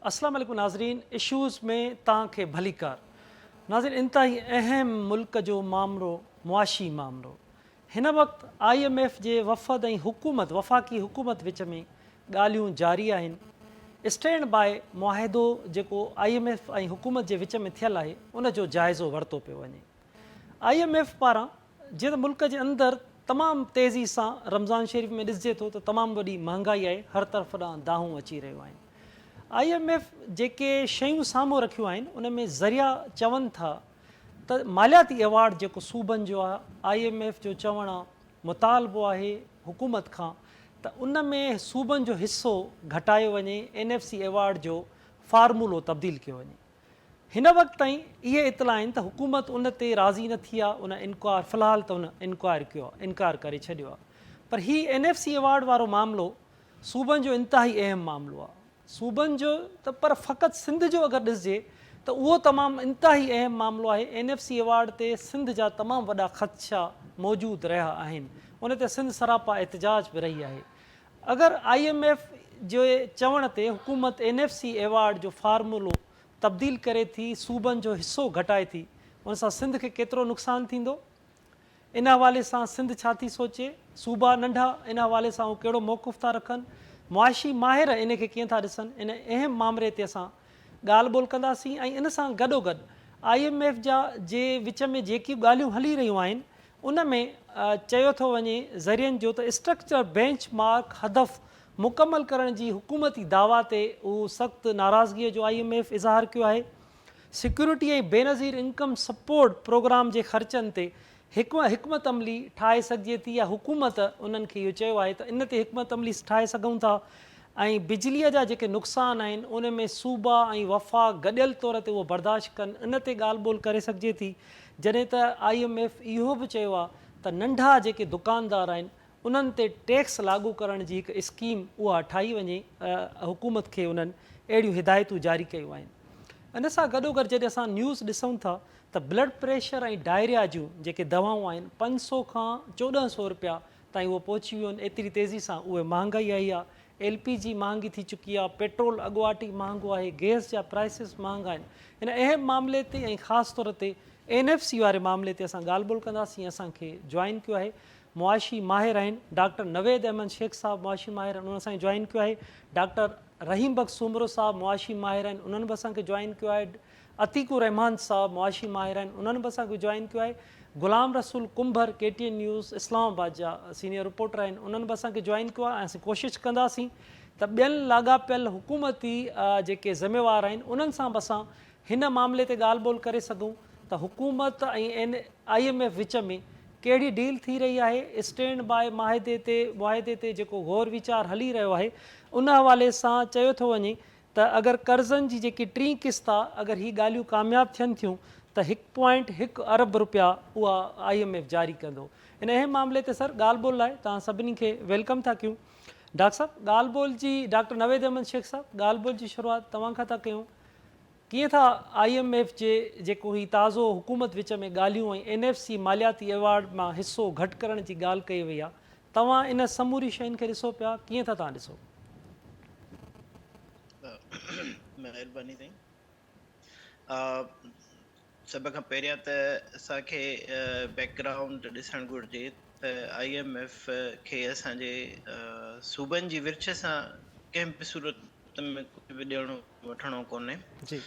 अस्सलाम वालेकुम नाज़रीन, इशूज़ में तव्हांखे भलीकार। नाज़रीन, इंतहाई अहम मुल्क जो मामलो मुआशी मामलो। हिन वक़्तु IMF जे वफ़द ऐं हुकूमत वफ़ाक़ी हुकूमत विच में ॻाल्हियूं जारी आहिनि। स्टैंड बाय मुआहिदो जेको IMF ऐं हुकूमत जे विच में थियल आहे उन जो जाइज़ो वरितो पियो वञे। IMF पारां जीअं त मुल्क जे अंदरि तमामु तेज़ी सां रमज़ान शरीफ़ में ॾिसिजे थो त तमामु वॾी महांगाई आहे, हर तरफ़ ॾांहुं दाहूं अची रहियूं आहिनि। IMF जेके शयूं साम्हूं रखियूं आहिनि उन में ज़रिया चवनि था त मालियाती अवॉर्ड जेको सूबनि जो आहे, IMF जो चवणु आहे, मुतालबो आहे हुकूमत खां त उन में सूबनि जो हिसो घटायो वञे, NFC अवॉर्ड जो फार्मूलो तब्दील कयो वञे। हिन वक़्त ताईं इहे इतला आहिनि त हुकूमत उन ते राज़ी न थी आहे, उन इनकार फ़िलहालु त उन इनकार करे छॾियो आहे। पर हीउ NFC अवॉर्ड वारो मामिलो सूबनि जो इंतिहाई अहम मामिलो आहे। सूबनि जो त पर फ़क़ति सिंध जो अगरि ॾिसिजे त उहो तमामु इंतिहाई अहम मामिलो आहे। NFC अवॉर्ड ते सिंध जा तमामु वॾा ख़दशा मौजूदु रहिया आहिनि, उन ते सिंध सरापा एतिजाज बि रही आहे। अगरि IMF जे चवण ते हुकूमत NFC अवॉर्ड जो फार्मूलो तब्दील करे थी, सूबनि जो हिसो घटाए थी, उन सां सिंध खे केतिरो नुक़सानु थींदो, इन हवाले सां सिंध छा थी सोचे, सूबा नंढा इन हवाले सां उहे कहिड़ो मौक़ुफ़ था रखनि, मुआशी माहिर इन खे कीअं था ॾिसनि, इन अहम मामले ते असां ॻाल्हि ॿोल कंदासीं। ऐं इन सां गॾोगॾु IMF जा जे विच में जेकियूं ॻाल्हियूं हली रहियूं आहिनि उन में चयो थो वञे ज़रियनि जो त स्ट्रक्चर बेंच मार्क हदफ़ मुकमल करण जी हुकूमती दावा ते उहो सख़्तु नाराज़गीअ जो IMF इज़हार कयो आहे। सिक्योरिटी ऐं बेनज़ीर इनकम सपोर्ट प्रोग्राम जे ख़र्चनि ते हिकमत अमली ठाहे सघिजे थी, या हुकूमत उन्हनि खे इहो चयो आहे त इन ते हिकमत अमली ठाहे सघूं था। ऐं बिजलीअ जा जेके नुक़सान आहिनि उन में सूबा ऐं वफ़ाक़ गॾियल तौर ते उहो बर्दाश्त कनि, इन ते ॻाल्हि ॿोल करे सघिजे थी। जॾहिं त IMF इहो बि चयो आहे त नंढा जेके दुकानदार आहिनि उन्हनि ते टैक्स लागू करण जी हिकु स्कीम उहा ठाही वञे, हुकूमत खे उन्हनि अहिड़ियूं हिदायतूं जारी कयूं आहिनि। इन सां गॾोगॾु जॾहिं असां न्यूज़ ॾिसूं था त ब्लड प्रेशर ऐं डायरिया जूं जेके दवाऊं आहिनि 500 खां 1400 रुपया ताईं उहे पहुची वियूं आहिनि। एतिरी तेज़ी सां उहे महांगाई आई आहे। LPG महांगी थी चुकी आहे, पेट्रोल अॻुवाटी महांगो आहे, गैस जा प्राइसिस महांगा आहिनि। इन अहम मामले ते ऐं ख़ासि तौर ते NFC वारे मामले ते असां ॻाल्हि ॿोल कंदासीं। असांखे जॉइन कयो आहे मुआशी माहिर आहिनि डॉक्टर नवेद अहमद शेख साहब, मुआशी माहिर आहिनि, उन्हनि असांखे जॉइन कयो आहे। डॉक्टर रहीम बख़्श सुमरो साहब मुआशी माहिर आहिनि, उन्हनि बि असांखे जॉइन कयो आहे। अतीकुर रहमान साहब मुआशी माहिर आहिनि, उन्हनि बि असांखे जॉइन कयो आहे। ग़ुलाम रसूल कुंभर KTN न्यूज़ इस्लामाबाद जा सीनियर रिपोर्टर आहिनि, उन्हनि बि असांखे जॉइन कयो आहे। ऐं असीं कोशिशि कंदासीं त ॿियनि लाॻापियल हुकूमती जेके ज़िम्मेवार आहिनि उन्हनि सां बि असां हिन मामले ते ॻाल्हि ॿोल करे सघूं त हुकूमत ऐं IMF विच में कहिड़ी डील थी रही आहे। स्टैंड बाय मुआहिदे ते जेको गौर वीचार हली रहियो आहे उन हवाले सां चयो थो वञे त अगरि कर्ज़नि जी जेकी 3 क़िस्त आहे, अगरि हीअ ॻाल्हियूं कामयाबु थियनि थियूं त 1.1 अरब रुपया उहा IMF जारी कंदो। इन अहम मामले ते सर ॻाल्हि ॿोल लाइ तव्हां सभिनी खे वेलकम था कयूं। डॉक्टर साहब, ॻाल्हि ॿोल जी डॉक्टर नवेद अहमद शेख साहब, ॻाल्हि ॿोल जी शुरूआति तव्हां खां था कयूं। कीअं था IMF जे जेको हीउ ताज़ो हुकूमत विच में ॻाल्हियूं ऐं NFC मालियाती अवॉर्ड मां हिसो घटि करण जी ॻाल्हि कई वई आहे, तव्हां इन समूरी शयुनि खे ॾिसो पिया, कीअं था तव्हां ॾिसो? महिरबानी अथई। सभ खां पहिरियां त असांखे बैकग्राउंड ॾिसणु घुरिजे त IMF खे असांजे सूबनि जी विर्छ सां कंहिं बि सूरत में कुझु बि ॾियणो वठणो कोन्हे। जी,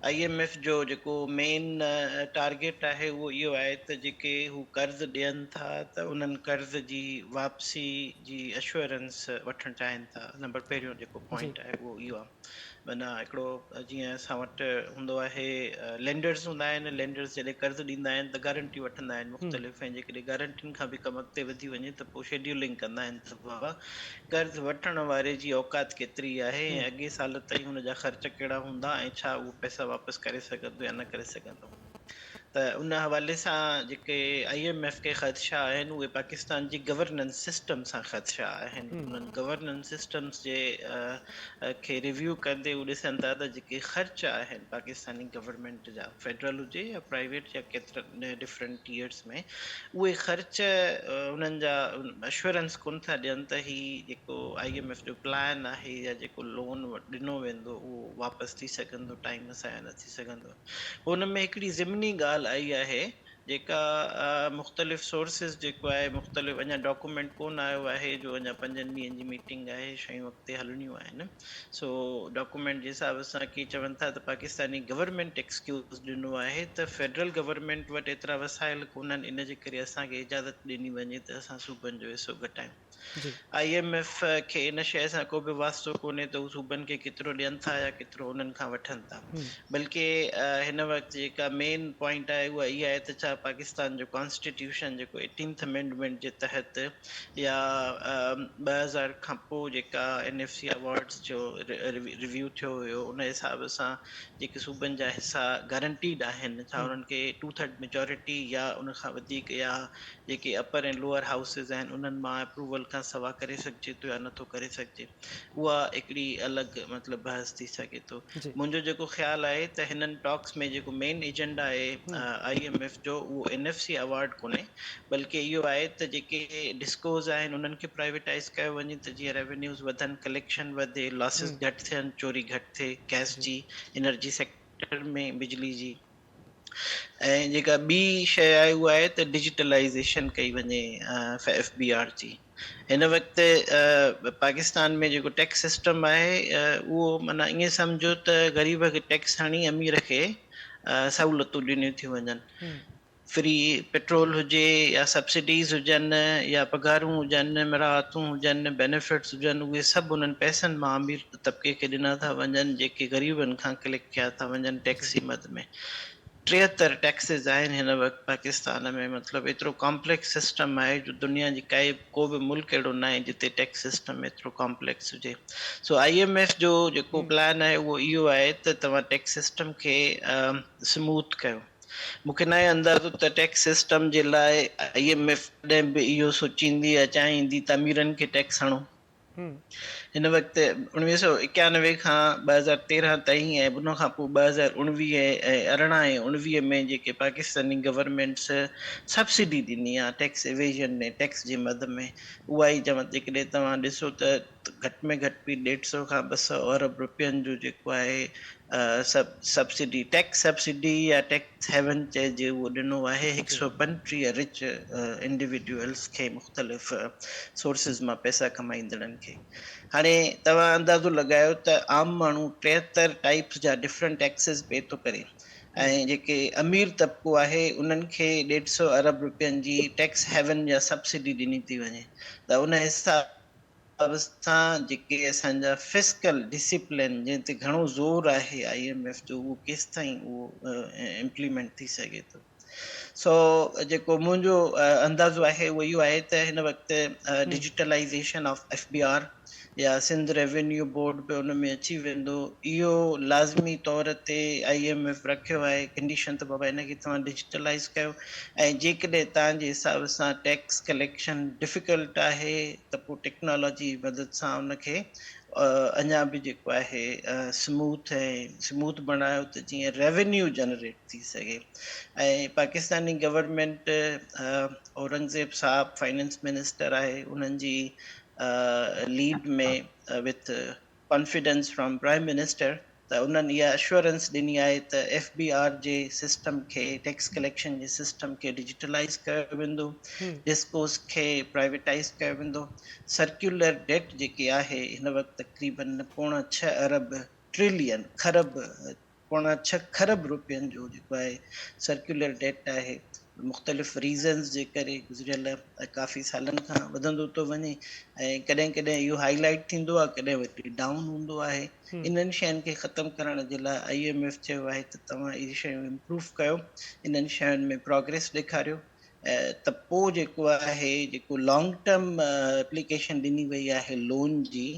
IMF जो जेको मेन टारगेट आहे उहो इहो आहे त जेके हू कर्ज़ ॾियनि था त उन्हनि कर्ज़ जी वापसी जी एश्योरेंस वठणु चाहिनि था। नंबर पहिरियों जेको जी, पॉइंट आहे उहो इहो आहे। माना हिकिड़ो जीअं असां वटि हूंदो आहे, लेंडर्स हूंदा आहिनि, लेंडर्स जॾहिं कर्ज़ ॾींदा आहिनि त गारंटी वठंदा आहिनि मुख़्तलिफ़, ऐं जेकॾहिं गारंटियुनि खां बि कमु अॻिते वधी वञे त पोइ शेड्यूलिंग कंदा आहिनि त बाबा कर्ज़ वठण वारे जी औकात केतिरी आहे ऐं अॻे साल ताईं हुन जा ख़र्च कहिड़ा हूंदा ऐं छा उहो पैसा वापसि करे सघंदो या न करे सघंदो। त उन हवाले सां जेके IMF खे ख़दशा आहिनि उहे पाकिस्तान जी गवर्नेंस सिस्टम सां ख़दशा आहिनि। उन्हनि गवर्नेंस सिस्टम्स जे खे रिव्यू कंदे उहे ॾिसनि था त जेके ख़र्च आहिनि पाकिस्तानी गवर्नमेंट जा, फेडरल हुजे या प्राइवेट या केतिरनि डिफरेंट टीयर्स में, उहे ख़र्च उन्हनि जा एश्योरेंस कोन था ॾियनि त ही जेको IMF जो प्लान आहे या जेको लोन ॾिनो वेंदो उहो वापसि थी सघंदो टाइम सां या न थी सघंदो। हुन में हिकिड़ी ज़िमनी ॻाल्हि आई आहे जेका मुख़्तलिफ़ सोर्सिस जेको आहे मुख़्तलिफ़ अञा डॉक्यूमेंट कोन आयो आहे, जो अञा 5 ॾींहंनि जी मीटिंग आहे, शयूं अॻिते हलणियूं आहिनि। सो डॉक्यूमेंट जे हिसाब सां की चवनि था त पाकिस्तानी गवर्नमेंट एक्सक्यूज़ ॾिनो आहे त फेडरल गवर्नमेंट वटि एतिरा वसाइल कोन्हनि, इन जे करे असांखे इजाज़त ॾिनी वञे त असां सूबनि जो हिसो घटायूं। जी IMF खे इन शइ सां को बि वास्तो कोन्हे त हू सूबनि खे केतिरो ॾियनि था या केतिरो उन्हनि खां वठनि था। बल्कि हिन वक़्तु जेका मेन पॉइंट आहे उहा इहा आहे त छा पाकिस्तान जो कॉन्स्टिट्यूशन जेको 18th अमेंडमेंट जे तहत या 2000 खां पोइ जेका NFC अवॉर्ड्स जो रिव्यू थियो हुयो उन हिसाब सां जेके सूबनि जा हिसा गारंटीड आहिनि, छा उन्हनि खे 2/3 मेजॉरिटी या उन खां वधीक या जेके अपर ऐं लोअर हाउसिस आहिनि उन्हनि मां अप्रूवल खां सवा करे सघिजे थो या नथो करे सघिजे, उहा हिकिड़ी अलॻि मतिलबु बहस थी सघे थो। जी मुंहिंजो जेको ख़्यालु आहे त हिननि टॉक्स में जेको मेन एजेंडा आहे IMF जो उहो NFC अवॉर्ड कोन्हे, बल्कि इहो आहे त जेके डिस्कोज आहिनि उन्हनि खे प्राइवेटाइज़ कयो वञे त जीअं रेवेन्यूज़ वधनि, कलेक्शन वधे, लॉसिस घटि थियनि, चोरी घटि थिए गैस जी जी, एनर्जी सेक्टर में, बिजली जी। ऐं जेका ॿी शइ आहे उहा आहे त डिजिटलाइज़ेशन कई वञे FBR जी। हिन वक़्तु पाकिस्तान में जेको टैक्स सिस्टम आहे उहो माना ईअं सम्झो त ग़रीब खे टैक्स हणी अमीर खे सहूलियतूं ॾिनियूं थियूं वञनि। फ्री पेट्रोल हुजे या सब्सिडीज़ हुजनि या पघारूं हुजनि, मराहतूं हुजनि, बेनिफिट्स हुजनि, उहे सभु उन्हनि पैसनि मां अमीर तबिके खे ॾिना था वञनि जेके ग़रीबनि खां कलेक्ट कया था वञनि टैक्स जी मद में। 73 टैक्सिस आहिनि हिन वक़्तु पाकिस्तान में, मतिलबु एतिरो कॉम्प्लेक्स सिस्टम आहे जो दुनिया जी को बि मुल्क अहिड़ो न आहे जिते टैक्स सिस्टम एतिरो कॉम्प्लेक्स हुजे। सो IMF जो जेको प्लान आहे उहो इहो आहे त तव्हां टैक्स सिस्टम खे स्मूथ कयो। मूंखे न आहे अंदाज़ो त टैक्स सिस्टम जे लाइ IMF कॾहिं बि इहो सोचींदी या चाहींदी त अमीरनि खे टैक्स हणो। हिन वक़्तु 1991 खां 2013 ताईं ऐं उन खां पोइ 2019 ऐं 2018 ऐं 19 में जेके पाकिस्तानी गवर्नमेंट्स सब्सिडी ॾिनी आहे टैक्स इवेजन में, टैक्स जी मद में, उहा ई चवां जेकॾहिं तव्हां ॾिसो त घटि में घटि बि 150 खां 200 अरब रुपयनि जो जेको आहे सब्सिडी, टैक्स सब्सिडी या टैक्स हेवन चइजे, उहो ॾिनो आहे 135 रिच इंडिविजुअल्स खे, मुख़्तलिफ़ सोर्सिस मां पैसा कमाईंदड़नि खे। हाणे तव्हां अंदाज़ो लॻायो त आम माण्हू 73 टाइप्स जा डिफरेंट टैक्सिस पे थो करे ऐं जेके अमीर तबिको आहे उन्हनि खे 150 अरब रुपयनि जी टैक्स हेवन या सब्सिडी ॾिनी थी वञे। त उन हिसाब सां जेके असांजा फिस्कल डिसिप्लिन जंहिं ते घणो ज़ोर आहे IMF जो, उहो केसि ताईं उहो इम्प्लीमेंट थी सघे थो। सो जेको मुंहिंजो अंदाज़ो आहे उहो इहो आहे त हिन वक़्तु डिजिटलाइज़ेशन ऑफ FBR या सिंध रेवेन्यू बोर्ड बि उन में अची वेंदो, इहो लाज़मी तौर ते IMF रखियो आहे कंडीशन त बाबा हिनखे तव्हां डिजिटलाइज़ कयो, ऐं जेकॾहिं तव्हांजे हिसाब सां टैक्स कलेक्शन डिफिकल्ट आहे त पोइ टेक्नोलॉजी जी मदद सां उनखे अञा बि जेको आहे स्मूथ बणायो त जीअं रेवेन्यू जनरेट थी सघे। ऐं पाकिस्तानी गवर्नमेंट औरंगज़ेब साहब फाइनेंस मिनिस्टर आहे, उन्हनि जी लीड में with confidence from prime minister, त उन्हनि इहा एश्योरेंस ॾिनी आहे त FBR जे सिस्टम खे, टैक्स कलेक्शन जे सिस्टम खे डिजिटलाइज़ कयो वेंदो, डिस्कोस खे प्राइवेटाइज़ कयो वेंदो। सर्कुलर डेट जेकी आहे हिन वक़्तु तक़रीबन 6.25 अरब ट्रिलियन खरब 6.25 खरब रुपयनि जो जेको आहे सर्कुलर डेट आहे, मुख़्तलिफ़ रीज़न्स जे करे गुज़िरियल काफ़ी सालनि खां वधंदो थो वञे ऐं कॾहिं कॾहिं इहो हाईलाइट थींदो आहे, कॾहिं वरी डाउन हूंदो आहे। इन्हनि शयुनि खे ख़तमु करण जे लाइ IMF चयो आहे त तव्हां इहे शयूं इम्प्रूव कयो, इन्हनि शयुनि में प्रोग्रेस ॾेखारियो, त पोइ जेको आहे जेको लॉन्ग टर्म एप्लीकेशन ॾिनी वई आहे लोन जी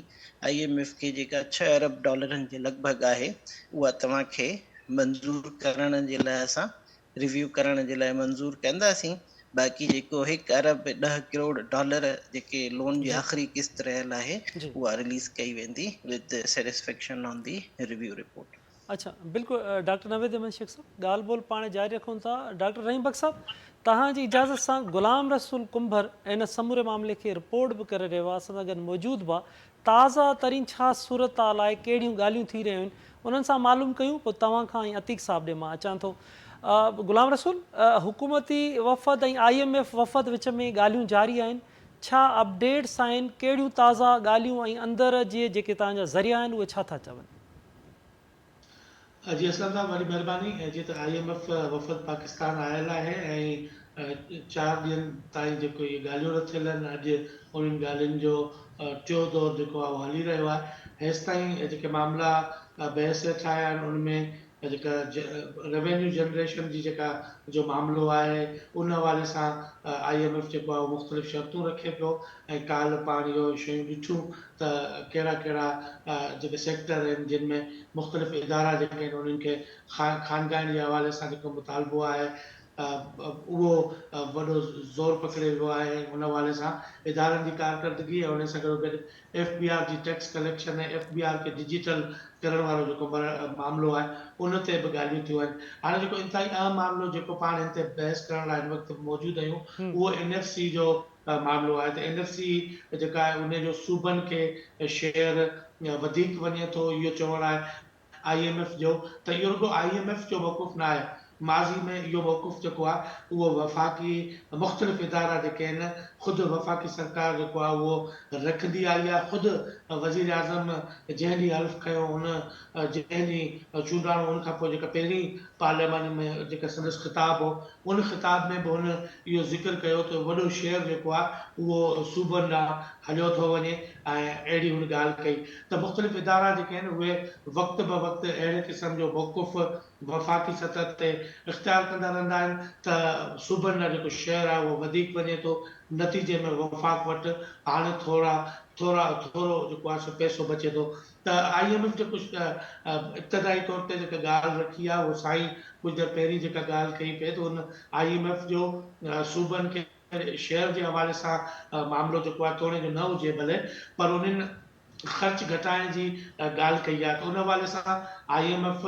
IMF खे, जेका 6 अरब डॉलरनि जे लॻभॻि आहे, उहा तव्हांखे मंज़ूर करण जे लाइ असां रिव्यू करण जे लाइ मंज़ूर कंदासीं। बाक़ी जेको $1 अरब 10 करोड़ जेके लोन जी जी आख़िरी क़िस्त रहियल आहे जी उहा रिलीज़ कई वेंदी with satisfaction on the review report. अच्छा बिल्कुलु डॉक्टर नवेद अहमद शेख साहब ॻाल्हि ॿोल पाण जारी रखूं था। डॉक्टर रहीम बख़्श साहब तव्हांजी इजाज़त सां ग़ुलाम रसूल कुंभर इन समूरे मामले खे रिपोर्ट बि करे रहियो आहे, असां सां गॾु मौजूदु बि आहे। ताज़ा तरीन छा सूरत हाल आहे, कहिड़ियूं ॻाल्हियूं थी रहियूं आहिनि, उन्हनि सां मालूम कयूं, पोइ तव्हां खां ऐं अतीक साहब ॾे मां अचां थो। ग़ुलाम रसूल, हुकूमती वफ़द ऐं IMF वफ़द विच में ॻाल्हियूं जारी आहिनि, छा अपडेट्स आहिनि, कहिड़ियूं ताज़ा ॻाल्हियूं ऐं अंदर जे जेके तव्हांजा ज़रिया आहिनि उहे छा था चवनि? जी असलम साहब वॾी महिरबानी। जीअं त IMF वफ़द पाकिस्तान आयल आहे ऐं 4 ॾींहंनि ताईं जेको इहे ॻाल्हियूं रथियल आहिनि, अॼु उन्हनि ॻाल्हियुनि जो टियों दौर जेको आहे उहो हली रहियो आहे। हेसि ताईं जेके मामला बहस वेठा आया आहिनि उनमें जेका रेवेन्यू जनरेशन जी जेका जो मामिलो आहे उन हवाले सां IMF जेको आहे उहो मुख़्तलिफ़ शर्तूं रखे पियो ऐं काल्ह पाण इहो शयूं ॾिठूं त कहिड़ा कहिड़ा जेके सेक्टर आहिनि जिन में मुख़्तलिफ़ इदारा जेके आहिनि उन्हनि खे ख़ानगाहिन जे हवाले सां जेको मुतालबो आहे उहो वॾो ज़ोर पकिड़े वियो आहे। उन हवाले सां इदारनि जी कारकर्दगी ऐं उन सां गॾोगॾु FBR जी टैक्स कलेक्शन ऐं FBR खे डिजिटल करण वारो जेको मामिलो आहे उन ते बि ॻाल्हियूं थियूं आहिनि। हाणे जेको इंतिहाई अहम मामिलो जेको पाण हिन ते बहस करण लाइ हिन वक़्तु मौजूदु आहियूं उहो NFC जो मामिलो आहे। त NFC जेका आहे उन जो सूबनि खे शेयर वधीक वञे थो, इहो चवणु आहे IMF जो। त इहो रुॻो IMF जो मौक़ुफ़ न आहे, माज़ी में इहो मौक़ुफ़ जेको आहे उहो वफ़ाक़ी मुख़्तलिफ़ इदारा जेके आहिनि ख़ुदि वफ़ाक़ी सरकार जेको आहे उहो रखंदी आई आहे। ख़ुदि वज़ीर आज़म जंहिं ॾींहुं हल्फ़ खयो उन जंहिं ॾींहुं चूंडाणो उन खां पोइ जेका पहिरीं पार्लियामेंट में जेका संदसि ख़िताब हो उन ख़िताब में बि हुन इहो ज़िक्र कयो त वॾो शेयर जेको आहे उहो सूबनि ॾांहुं हलियो थो वञे ऐं अहिड़ी हुन ॻाल्हि कई। त मुख़्तलिफ़ इदारा जेके आहिनि उहे वक़्त ब वक़्तु अहिड़े क़िस्म जो मौक़ुफ़ वफ़ाक़ी सतह ते इख़्तियार कंदा रहंदा आहिनि त सूबनि लाइ जेको शेयर आहे उहो वधीक वञे थो। नतीजे में वफ़ाक़ वटि हाणे थोरो जेको आहे सो पैसो बचे थो। त IMF जे कुझु इब्तिदाई तौर ते जेका ॻाल्हि रखी आहे उहो साईं कुझु देरि पहिरीं जेका ॻाल्हि कई पए त उन IMF जो सूबनि खे शेयर जे हवाले सां मामिलो जेको आहे तोड़े जो न हुजे भले, पर उन्हनि ख़र्च घटाइण जी ॻाल्हि कई आहे। त उन हवाले सां IMF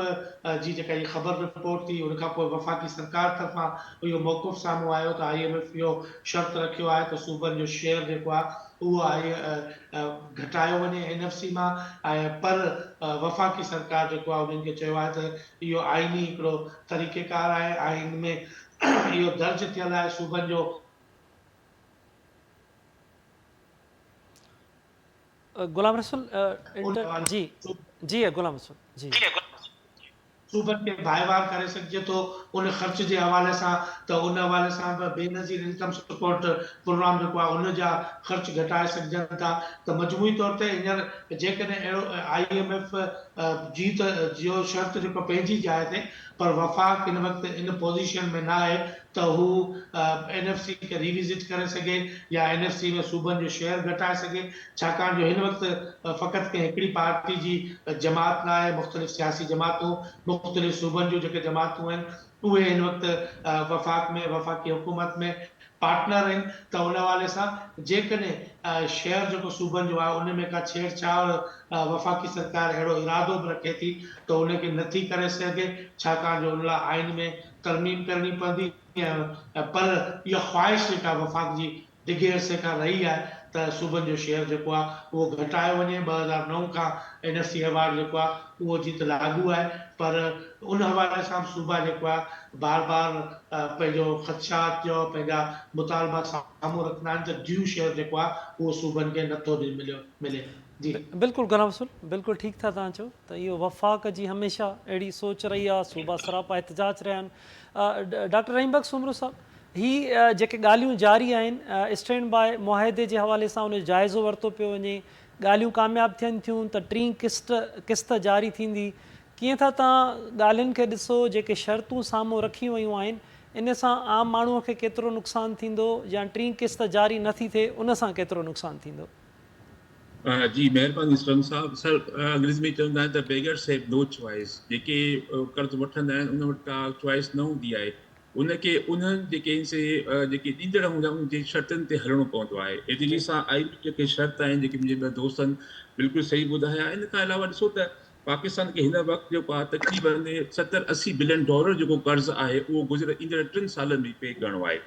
जी जेका इहा ख़बर रिपोर्ट थी उन खां पोइ वफ़ाक़ी सरकार तरफ़ां इहो मौक़ुफ़ साम्हूं आयो त IMF इहो शर्त रखियो आहे त सूबनि जो शेयर जेको आहे उहो घटायो वञे NFC मां ऐं पर वफ़ाक़ी सरकार जेको आहे उन्हनि खे चयो आहे त इहो आइनी हिकिड़ो तरीक़ेकार आहे, आइन में इहो दर्ज थियल आहे सूबनि जो। गुलाम रसूल जी जी गुलाम रसूल जी सूबनि खे भाईवार करे सघिजे थो उन ख़र्च जे हवाले सां। त उन हवाले सां बि बेनज़ीर इनकम सपोर्ट प्रोग्राम जेको आहे उन जा ख़र्च घटाए सघजनि था। त मजमूई तौर ते हींअर जेकॾहिं अहिड़ो IMF जी त जो शर्त जेको पंहिंजी जाइ ते, पर वफ़ाक़ हिन वक़्तु इन पोज़ीशन में न आहे त हू NFC खे रिविज़िट करे सघे या NFC में सूबनि जो शेयर घटाए सघे, छाकाणि जो हिन वक़्तु फ़क़ति कंहिं हिकिड़ी पार्टी जी जमात न आहे। मुख़्तलिफ़ सियासी जमातूं मुख़्तलिफ़ सूबनि जूं जेके जमातूं आहिनि उहे हिन वक़्तु वफ़ाक़ी हुकूमत में पार्टनर आहिनि। त उन हवाले सां जेकॾहिं शेयर जेको सूबनि जो आहे उन में का छेड़छाड़ वफ़ाक़ी सरकार अहिड़ो इरादो बि रखे थी त उनखे नथी करे सघे, छाकाणि जो उन लाइ आइन में तरमीम करणी पवंदी। पर इहा ख़्वाहिश जेका वफ़ाक़ जी डिघे अरसे खां रही आहे त सूबनि जो शेयर जेको आहे उहो घटायो वञे। 2009 खां NFC अवार्ड जेको आहे उहो जीत लागू आहे, पर उन हवाले सां सूबा जेको आहे बार बार पंहिंजो ख़दशात जो पंहिंजा मुतालबा साम्हूं रखंदा आहिनि त ड्यू शेयर जेको आहे उहो सूबनि खे नथो मिले। जी बिल्कुलु गुलाम रसूल, बिल्कुलु ठीकु था तव्हां चओ त इहो वफ़ाक़ जी हमेशह अहिड़ी सोच रही आहे, सूबा सरापा एहतजाज रहिया आहिनि। डॉक्टर रहीम बख़्श सुमरो साहब, ही जेके ॻाल्हियूं जारी आहिनि स्टैंड बाय मुआहिदे जे हवाले सां उन जो जाइज़ो वरितो पियो वञे, ॻाल्हियूं कामयाबु थियनि थियूं त टीं क़िस्त जारी थींदी, कीअं था तव्हां ॻाल्हियुनि खे ॾिसो? जेके शर्तूं साम्हूं रखी वयूं आहिनि इन सां आम माण्हूअ खे केतिरो नुक़सानु थींदो, या टीं क़िस्त जारी नथी थिए उन सां केतिरो नुक़सानु थींदो? जी महिरबानी इस्लाम साहब। सर अंग्रेज़ी में चवंदा आहिनि त बेगर्स हैव नो चॉइस। जेके कर्ज़ वठंदा आहिनि उन वटि का चॉइस न हूंदी आहे। उनखे उन्हनि जेके ॾींदड़ हूंदा उन जे शर्तनि ते हलणो पवंदो आहे। एतिरी सां जेके शर्त आहिनि जेके मुंहिंजे ॿ दोस्तनि बिल्कुलु सही ॿुधाया। इन खां अलावा ॾिसो त पाकिस्तान खे हिन वक़्तु जेको आहे तक़रीबन $70-80 बिलियन जेको कर्ज़ु आहे उहो ईंदड़ 3 सालनि में पे करिणो आहे।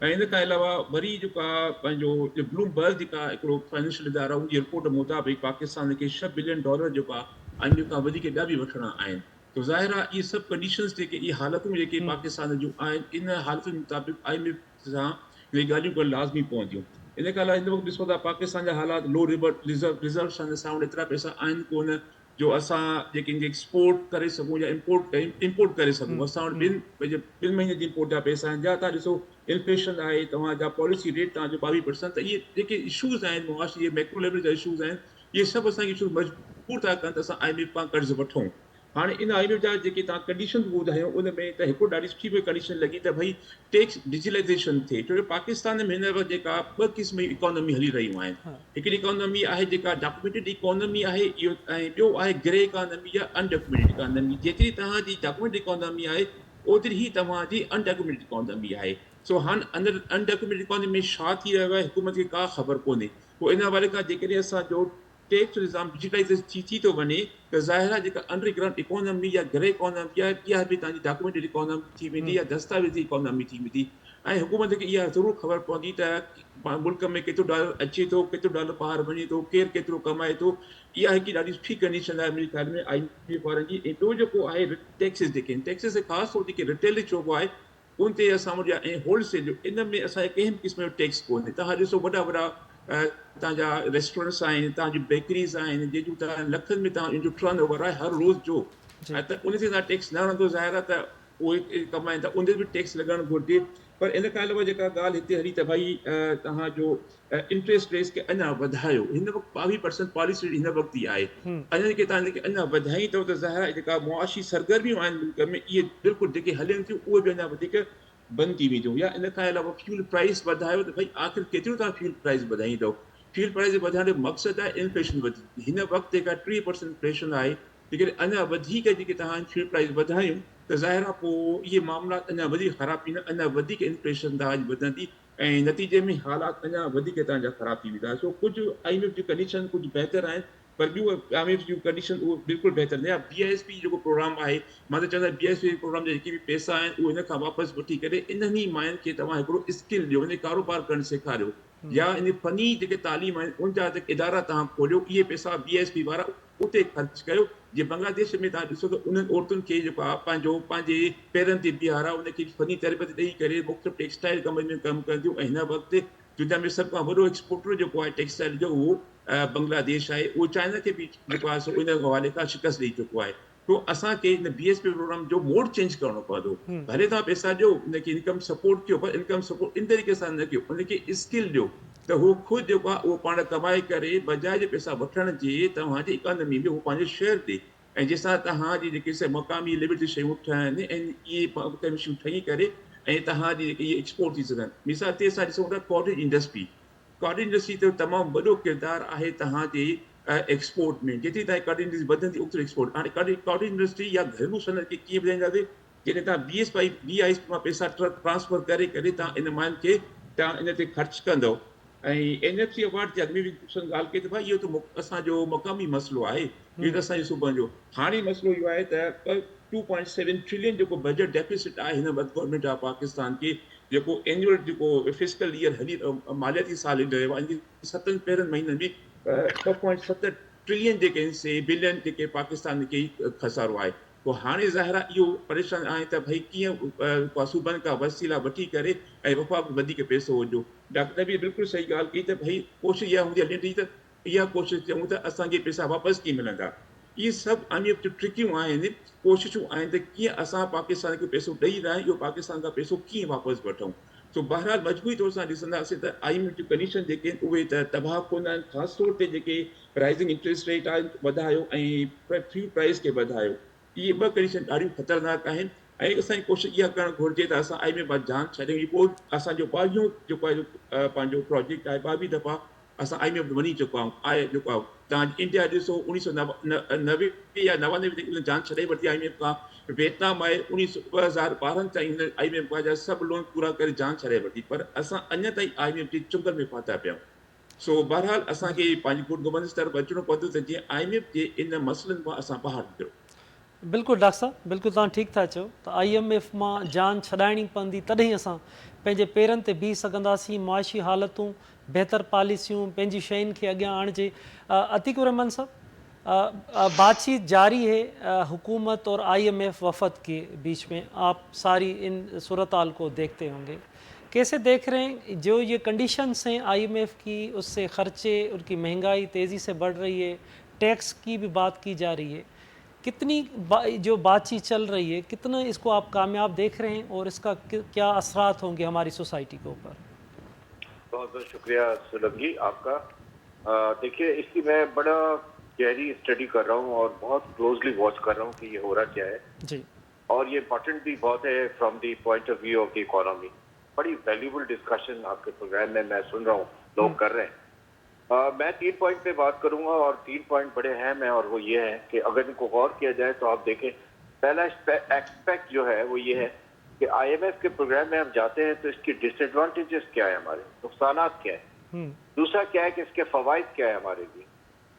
ऐं इन खां अलावा वरी जेको आहे पंहिंजो ब्लूमबर्ग जेका हिकिड़ो फाइनेंशियल इदारा उनजी रिपोर्ट मुताबिक़ पाकिस्तान खे $6 बिलियन जेको आहे अञु खां वधीक ॿिया बि वठणा आहिनि। तो ज़ाहिर आहे इहे सभु कंडीशंस जेके इहे हालतूं जेके पाकिस्तान जूं आहिनि इन हालतुनि मुताबिक़ IMF सां इहे ॻाल्हियूं करणु लाज़मी पवंदियूं। इन खां अलावा हिन वक़्तु ॾिसो था पाकिस्तान जा हालात लो रिजर्व्स आहिनि, असां वटि एतिरा पैसा आहिनि कोन जो असां जेके एक्सपोर्ट करे सघूं या इम्पोर्ट करे सघूं। असां वटि ॿिनि महीने जी इम्पोर्ट जा पैसा आहिनि। जा तव्हां ॾिसो इन्फ्लेशन आहे, तव्हांजा पॉलिसी रेट तव्हांजो 22%। त इहे जेके इशूज़ आहिनि मुआशी मैक्रो लेवल जा इशूज़ आहिनि, इहे सभु असांखे इशूज़ मजबूर था कनि त असां IMF खां कर्ज़ु वठूं। हाणे इन IMF जा जेके तव्हां कंडीशन ॿुधायूं उन में त हिकिड़ो ॾाढी सुठी कंडीशन लॻी त भई टैक्स डिजिटलाइज़ेशन थिए। छो जो पाकिस्तान में हिन वक़्तु जेका 2 क़िस्म जी इकोनॉमी हली रहियूं आहिनि। हिकिड़ी इकोनॉमी आहे जेका डॉक्यूमेंटेड इकोनॉमी आहे इहो, ऐं ॿियो आहे ग्रे इकोनॉमी या अनडॉक्यूमेंटेड इकोनॉमी। जेतिरी तव्हांजी डॉक्यूमेंटेड इकोनॉमी आहे ओतिरी ई तव्हांजी अनडॉक्यूमेंटेड इकोनॉमी आहे। सो हाणे अनडॉक्यूमेंटेड इकोनॉमी में छा थी रहियो आहे हुकूमत खे का ख़बर कोन्हे। पोइ इन हवाले खां जेकॾहिं असांजो टैक्स निज़ाम डिजिटलाइज़ेशन थी वञे त ज़ाहिर आहे जेका अंडरग्राउंड इकोनॉमी या ग्रे इकोनॉमी आहे इहा बि तव्हांजी डॉक्यूमेंटेड इकोनॉमी थी वेंदी या दस्तावेज़ी इकोनॉमी थी वेंदी। ऐं हुकूमत खे इहा ज़रूरु ख़बर पवंदी त मुल्क में केतिरो डॉलर अचे थो, केतिरो डॉलर ॿाहिरि वञे थो, केरु केतिरो कमाए थो। इहा हिकिड़ी ॾाढी सुठी कंडीशन आहे मुंहिंजे ख़्याल में IMF वारनि जी। ऐं ॿियो जेको आहे टैक्सिस जेके आहिनि, टैक्सिस ख़ासि तौर जेके रिटेल चइबो आहे उन ते असां वटि ऐं होलसेल इन में असांखे कंहिं क़िस्म जो टैक्स कोन्हे। तव्हां ॾिसो वॾा वॾा तव्हांजा रेस्टोरेंट्स आहिनि, तव्हांजी बेकरीज़ आहिनि, जंहिंजूं तव्हां लखनि में तव्हांजो टर्न ओवर आहे हर रोज़ जो, ऐं त उन ते तव्हां टैक्स न हणंदो ज़ाहिर आहे त उहे कमाइनि था, उन ते बि टैक्स लॻणु घुरिजे। पर इन खां अलावा जेका ॻाल्हि हिते हली त भई तव्हांजो इंट्रस्ट रेट्स खे अञा वधायो। हिन वक़्तु 22% पॉलिसी हिन वक़्तु ई आहे। अञा जेके तव्हां अञा वधाई अथव त ज़ाहिर आहे जेका मुआशी सरगर्मियूं आहिनि मुल्क में इहे बिल्कुलु जेके हलनि थियूं उहे बि अञा वधीक बंदि थी वेंदियूं। या इन खां अलावा फ्यूल प्राइस वधायो त भई आख़िर केतिरो तव्हां फ्यूल प्राइस वधाईंदव। फ्यूल प्राइस वधाइण जो मक़सदु आहे इन्फ्लेशन वधी। हिन वक़्तु जेका 3% इन्फ्लेशन आहे, जेकॾहिं अञा वधीक जेके तव्हां फ्यूल प्राइस वधायूं त ज़ाहिर आहे पोइ इहे मामला अञा वधीक ख़राब थींदा, अञा वधीक इन्फ्लेशन तव्हांजी वधंदी ऐं नतीजे में हालात अञा वधीक तव्हांजा ख़राब थी वेंदा। सो कुझु IMF जूं कंडीशन कुझु बहितर आहिनि, पर ॿियूं IMF जूं कंडीशन उहो बिल्कुलु बहितर न आहे। BISP जेको प्रोग्राम आहे, मां त चवंदो आहियां BISP प्रोग्राम जा जेके बि पैसा आहिनि उहे इन खां वापसि वठी करे इन्हनि मायुनि खे तव्हां हिकिड़ो स्किल ॾियो, इन कारोबार करणु सेखारियो, या इन फनी जेके तालीम आहिनि उन जा जेके इदारा तव्हां खोलियो। इहे पैसा BISP वारा उते ख़र्च कयो। जीअं बांग्लादेश में तव्हां ॾिसो त उन्हनि औरतुनि खे जेको आहे पंहिंजे पेरनि ते बीहारा, उनखे फनी तरबियत ॾेई करे मुख़्तलिफ़ टेक्सटाइल कंपनी में कमु कंदियूं। ऐं हिन वक़्तु दुनिया में सभ खां वॾो एक्सपोर्टर जेको आहे टेक्सटाइल जो उहो बांग्लादेश आहे। उहो चाइना खे बि जेको आहे सो इन हवाले खां शिकस्त ॾेई चुको आहे। तो असांखे हिन BSP प्रोग्राम जो मोड चेंज करणो पवंदो। भले तव्हां पैसा ॾियो, उनखे इनकम सपोर्ट कयो, पर इनकम सपोर्ट इन तरीक़े सां न कयो, उनखे स्किल ॾियो त उहो ख़ुदि जेको आहे उहो पाण कमाए करे बजाए जे पैसा वठण जे तव्हांजी इकोनॉमी में उहो पंहिंजे शहर ॾे। ऐं जंहिंसां तव्हांजी जेके मक़ामी लेवल जी शयूं ठहनि ऐं इहे शयूं ठही करे ऐं तव्हांजी जेके इहे एक्सपोर्ट थी सघनि। मिसाल ते असां ॾिसूं था कॉटेज इंडस्ट्री त तमामु वॾो किरदारु आहे तव्हांजे एक्सपोर्ट में। जेतिरी तव्हांजी कॉटेज इंडस्ट्री वधंदी ओतिरी एक्सपोर्ट। हाणे कॉटेज इंडस्ट्री या घरेलू सनत खे कीअं वधाईंदासीं? जॾहिं तव्हां BISP मां पैसा ट्रांसफर करे करे तव्हां इन मायुनि खे तव्हां इन ते ख़र्च कंदव। ऐं NFC अवार्ड जे अॻु में बि ॻाल्हि कई त भाई इहो त असांजो मक़ामी मसइलो आहे, इहो त असांजे सूबनि जो। हाणे मसइलो इहो आहे त 2.7 ट्रिलियन जेको बजट डेफिसिट आहे हिन वक़्तु गवर्नमेंट ऑफ पाकिस्तान खे, जेको एनुअल जेको फिस्कल ईयर हली मालियाती साल हली रहियो आहे, 7 पहिरनि महीननि में 2.7 ट्रिलियन जेके आहिनि से बिलियन जेके पाकिस्तान खे खसारो आहे। पोइ हाणे ज़ाहिर आहे इहो परेशान आहे त भई कीअं सूबनि खां वसीला वठी करे ऐं वफ़ा वधीक पैसो हुजो। डॉक्टर बि बिल्कुलु सही ॻाल्हि कई त भई कोशिशि इहा हूंदी आहे त इहा कोशिशि कयूं त असांखे पैसा वापसि कीअं मिलंदा। इहे सभु IMF जूं ट्रिकियूं आहिनि, कोशिशूं आहिनि त कीअं असां पाकिस्तान खे पैसो ॾेई रहिया आहियूं, इहो पाकिस्तान खां पैसो कीअं वापसि वठूं। सो बहरहाल मजबूरी तौर सां ॾिसंदासीं त IMF जूं कंडीशन जेके आहिनि उहे त तबाह कोन आहिनि। ख़ासि तौर ते जेके राइज़िंग इंट्रस्ट रेट आहे वधायो ऐं फ्यूल प्राइस खे वधायो, इहे ॿ कंडीशन ॾाढियूं ख़तरनाक आहिनि। ऐं असांजी कोशिशि इहा करणु घुरिजे त असां IMF मां जान छॾियूं। पोइ असांजो ॿावीहों जेको आहे पंहिंजो प्रोजेक्ट आहे, 22 दफ़ा असां IMF वञी चुका आहियूं, आहे जेको आहे तव्हां इंडिया ॾिसो 1990 या 99 में जान छॾे वरिती IMF खां। वियतनाम आहे 2012 ताईं हिन IMF जा सभु लोन पूरा करे जान छॾे वरिती, पर असां अञा ताईं IMF जी चुंगल में फाथा पिया आहियूं। सो बहरहाल असांखे पंहिंजी गुड गवर्नेंस तरफ़ अचिणो पवंदो त जीअं IMF जे इन मसइलनि मां असां ॿाहिरि निकिरूं। बिल्कुलु डॉक्टर साहब, बिल्कुलु तव्हां ठीकु था चओ त IMF मां जान छॾाइणी पवंदी, तॾहिं असां पंहिंजे पेरनि ते बीह सघंदासीं, मुआशी हालतूं, बहितर पॉलिसियूं, पंहिंजी शयुनि खे अॻियां आणिजे। अतीक रहमान साहब, बातचीत जारी है हुकूमत और IMF वफद के बीच में, आप सारी इन सूरत हाल को देखते होंगे, कैसे देख रहे हैं जो ये कंडीशंस हैं IMF की, उससे ख़र्चे, उनकी महंगाई तेज़ी से बढ़ रही है, टैक्स की भी बात की जा रही है, कितनी जो बातचीत चल रही है, कितना इसको आप कामयाब देख रहे हैं और इसका क्या असरात होंगे हमारी सोसाइटी के ऊपर? बहुत बहुत शुक्रिया सुलभ जी आपका। देखिए, इसकी मैं बड़ा गहरी स्टडी कर रहा हूँ और बहुत क्लोजली वॉच कर रहा हूँ कि ये हो रहा क्या है जी, और ये इम्पोर्टेंट भी बहुत है from the point of view of the economy. बड़ी वैल्यूबल डिस्कशन आपके प्रोग्राम में मैं सुन रहा हूँ लोग कर रहे हैं। मैं 3 पॉइंट पे बात करूंगा और 3 पॉइंट बड़े अहम हैं, और वो ये है कि अगर इनको गौर किया जाए तो आप देखें, पहला एक्सपेक्ट जो है वो ये है कि IMF के प्रोग्राम में हम जाते हैं तो इसकी डिसएडवांटेजेस क्या है, हमारे नुकसानात क्या है, दूसरा क्या है कि इसके फवाइद क्या है हमारे लिए,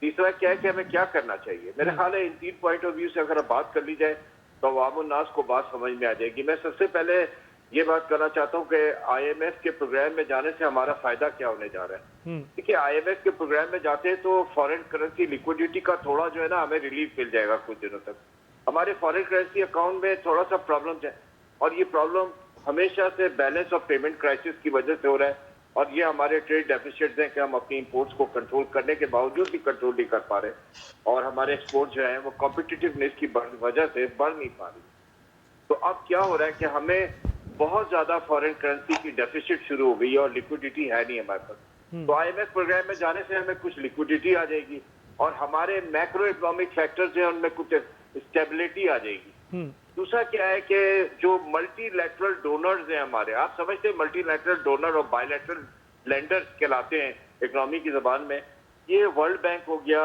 तीसरा क्या है कि हमें क्या करना चाहिए। मेरे ख्याल है इन 3 पॉइंट ऑफ व्यू से अगर बात कर ली जाए तो अवामुन नास को बात समझ में आ जाएगी। मैं सबसे पहले ये बात करना चाहता हूँ कि IMF के प्रोग्राम में जाने से हमारा फायदा क्या होने जा रहा है। देखिए, IMF के प्रोग्राम में जाते हैं तो फॉरेन करेंसी लिक्विडिटी का थोड़ा जो है ना, हमें रिलीफ मिल जाएगा कुछ दिनों तक। हमारे फॉरेन करेंसी अकाउंट में थोड़ा सा प्रॉब्लम है, और ये प्रॉब्लम हमेशा से बैलेंस ऑफ पेमेंट क्राइसिस की वजह से हो रहा है, और ये हमारे ट्रेड डेफिसिट्स हैं कि हम अपनी इंपोर्ट्स को कंट्रोल करने के बावजूद भी कंट्रोल नहीं कर पा रहे, और हमारे एक्सपोर्ट जो है वो कॉम्पिटिटिवनेस की वजह से बढ़ नहीं पा रही। तो अब क्या हो रहा है कि हमें बहुत ज्यादा फॉरेन करेंसी की डेफिसिट शुरू हो गई है और लिक्विडिटी है नहीं हमारे पास। तो IMF प्रोग्राम में जाने से हमें कुछ लिक्विडिटी आ जाएगी, और हमारे मैक्रो इकोनॉमिक फैक्टर्स हैं उनमें कुछ स्टेबिलिटी आ जाएगी। दूसरा क्या है कि जो मल्टीलैटरल डोनर्स हैं हमारे, आप समझते हैं मल्टीलैटरल डोनर और बायलैटरल लेंडर्स कहलाते हैं इकोनॉमी की जबान में। ये वर्ल्ड बैंक हो गया,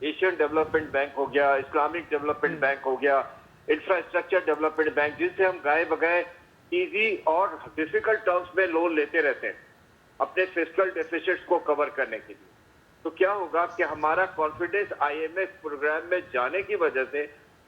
एशियन डेवलपमेंट बैंक हो गया, इस्लामिक डेवलपमेंट बैंक हो गया, इंफ्रास्ट्रक्चर डेवलपमेंट बैंक, जिनसे हम गाए बगाए इजी और डिफिकल्ट टर्म्स में लोन लेते रहते हैं अपने फिस्कल डेफिसिट्स को कवर करने के लिए। तो क्या होगा कि हमारा कॉन्फिडेंस IMF प्रोग्राम में जाने की वजह से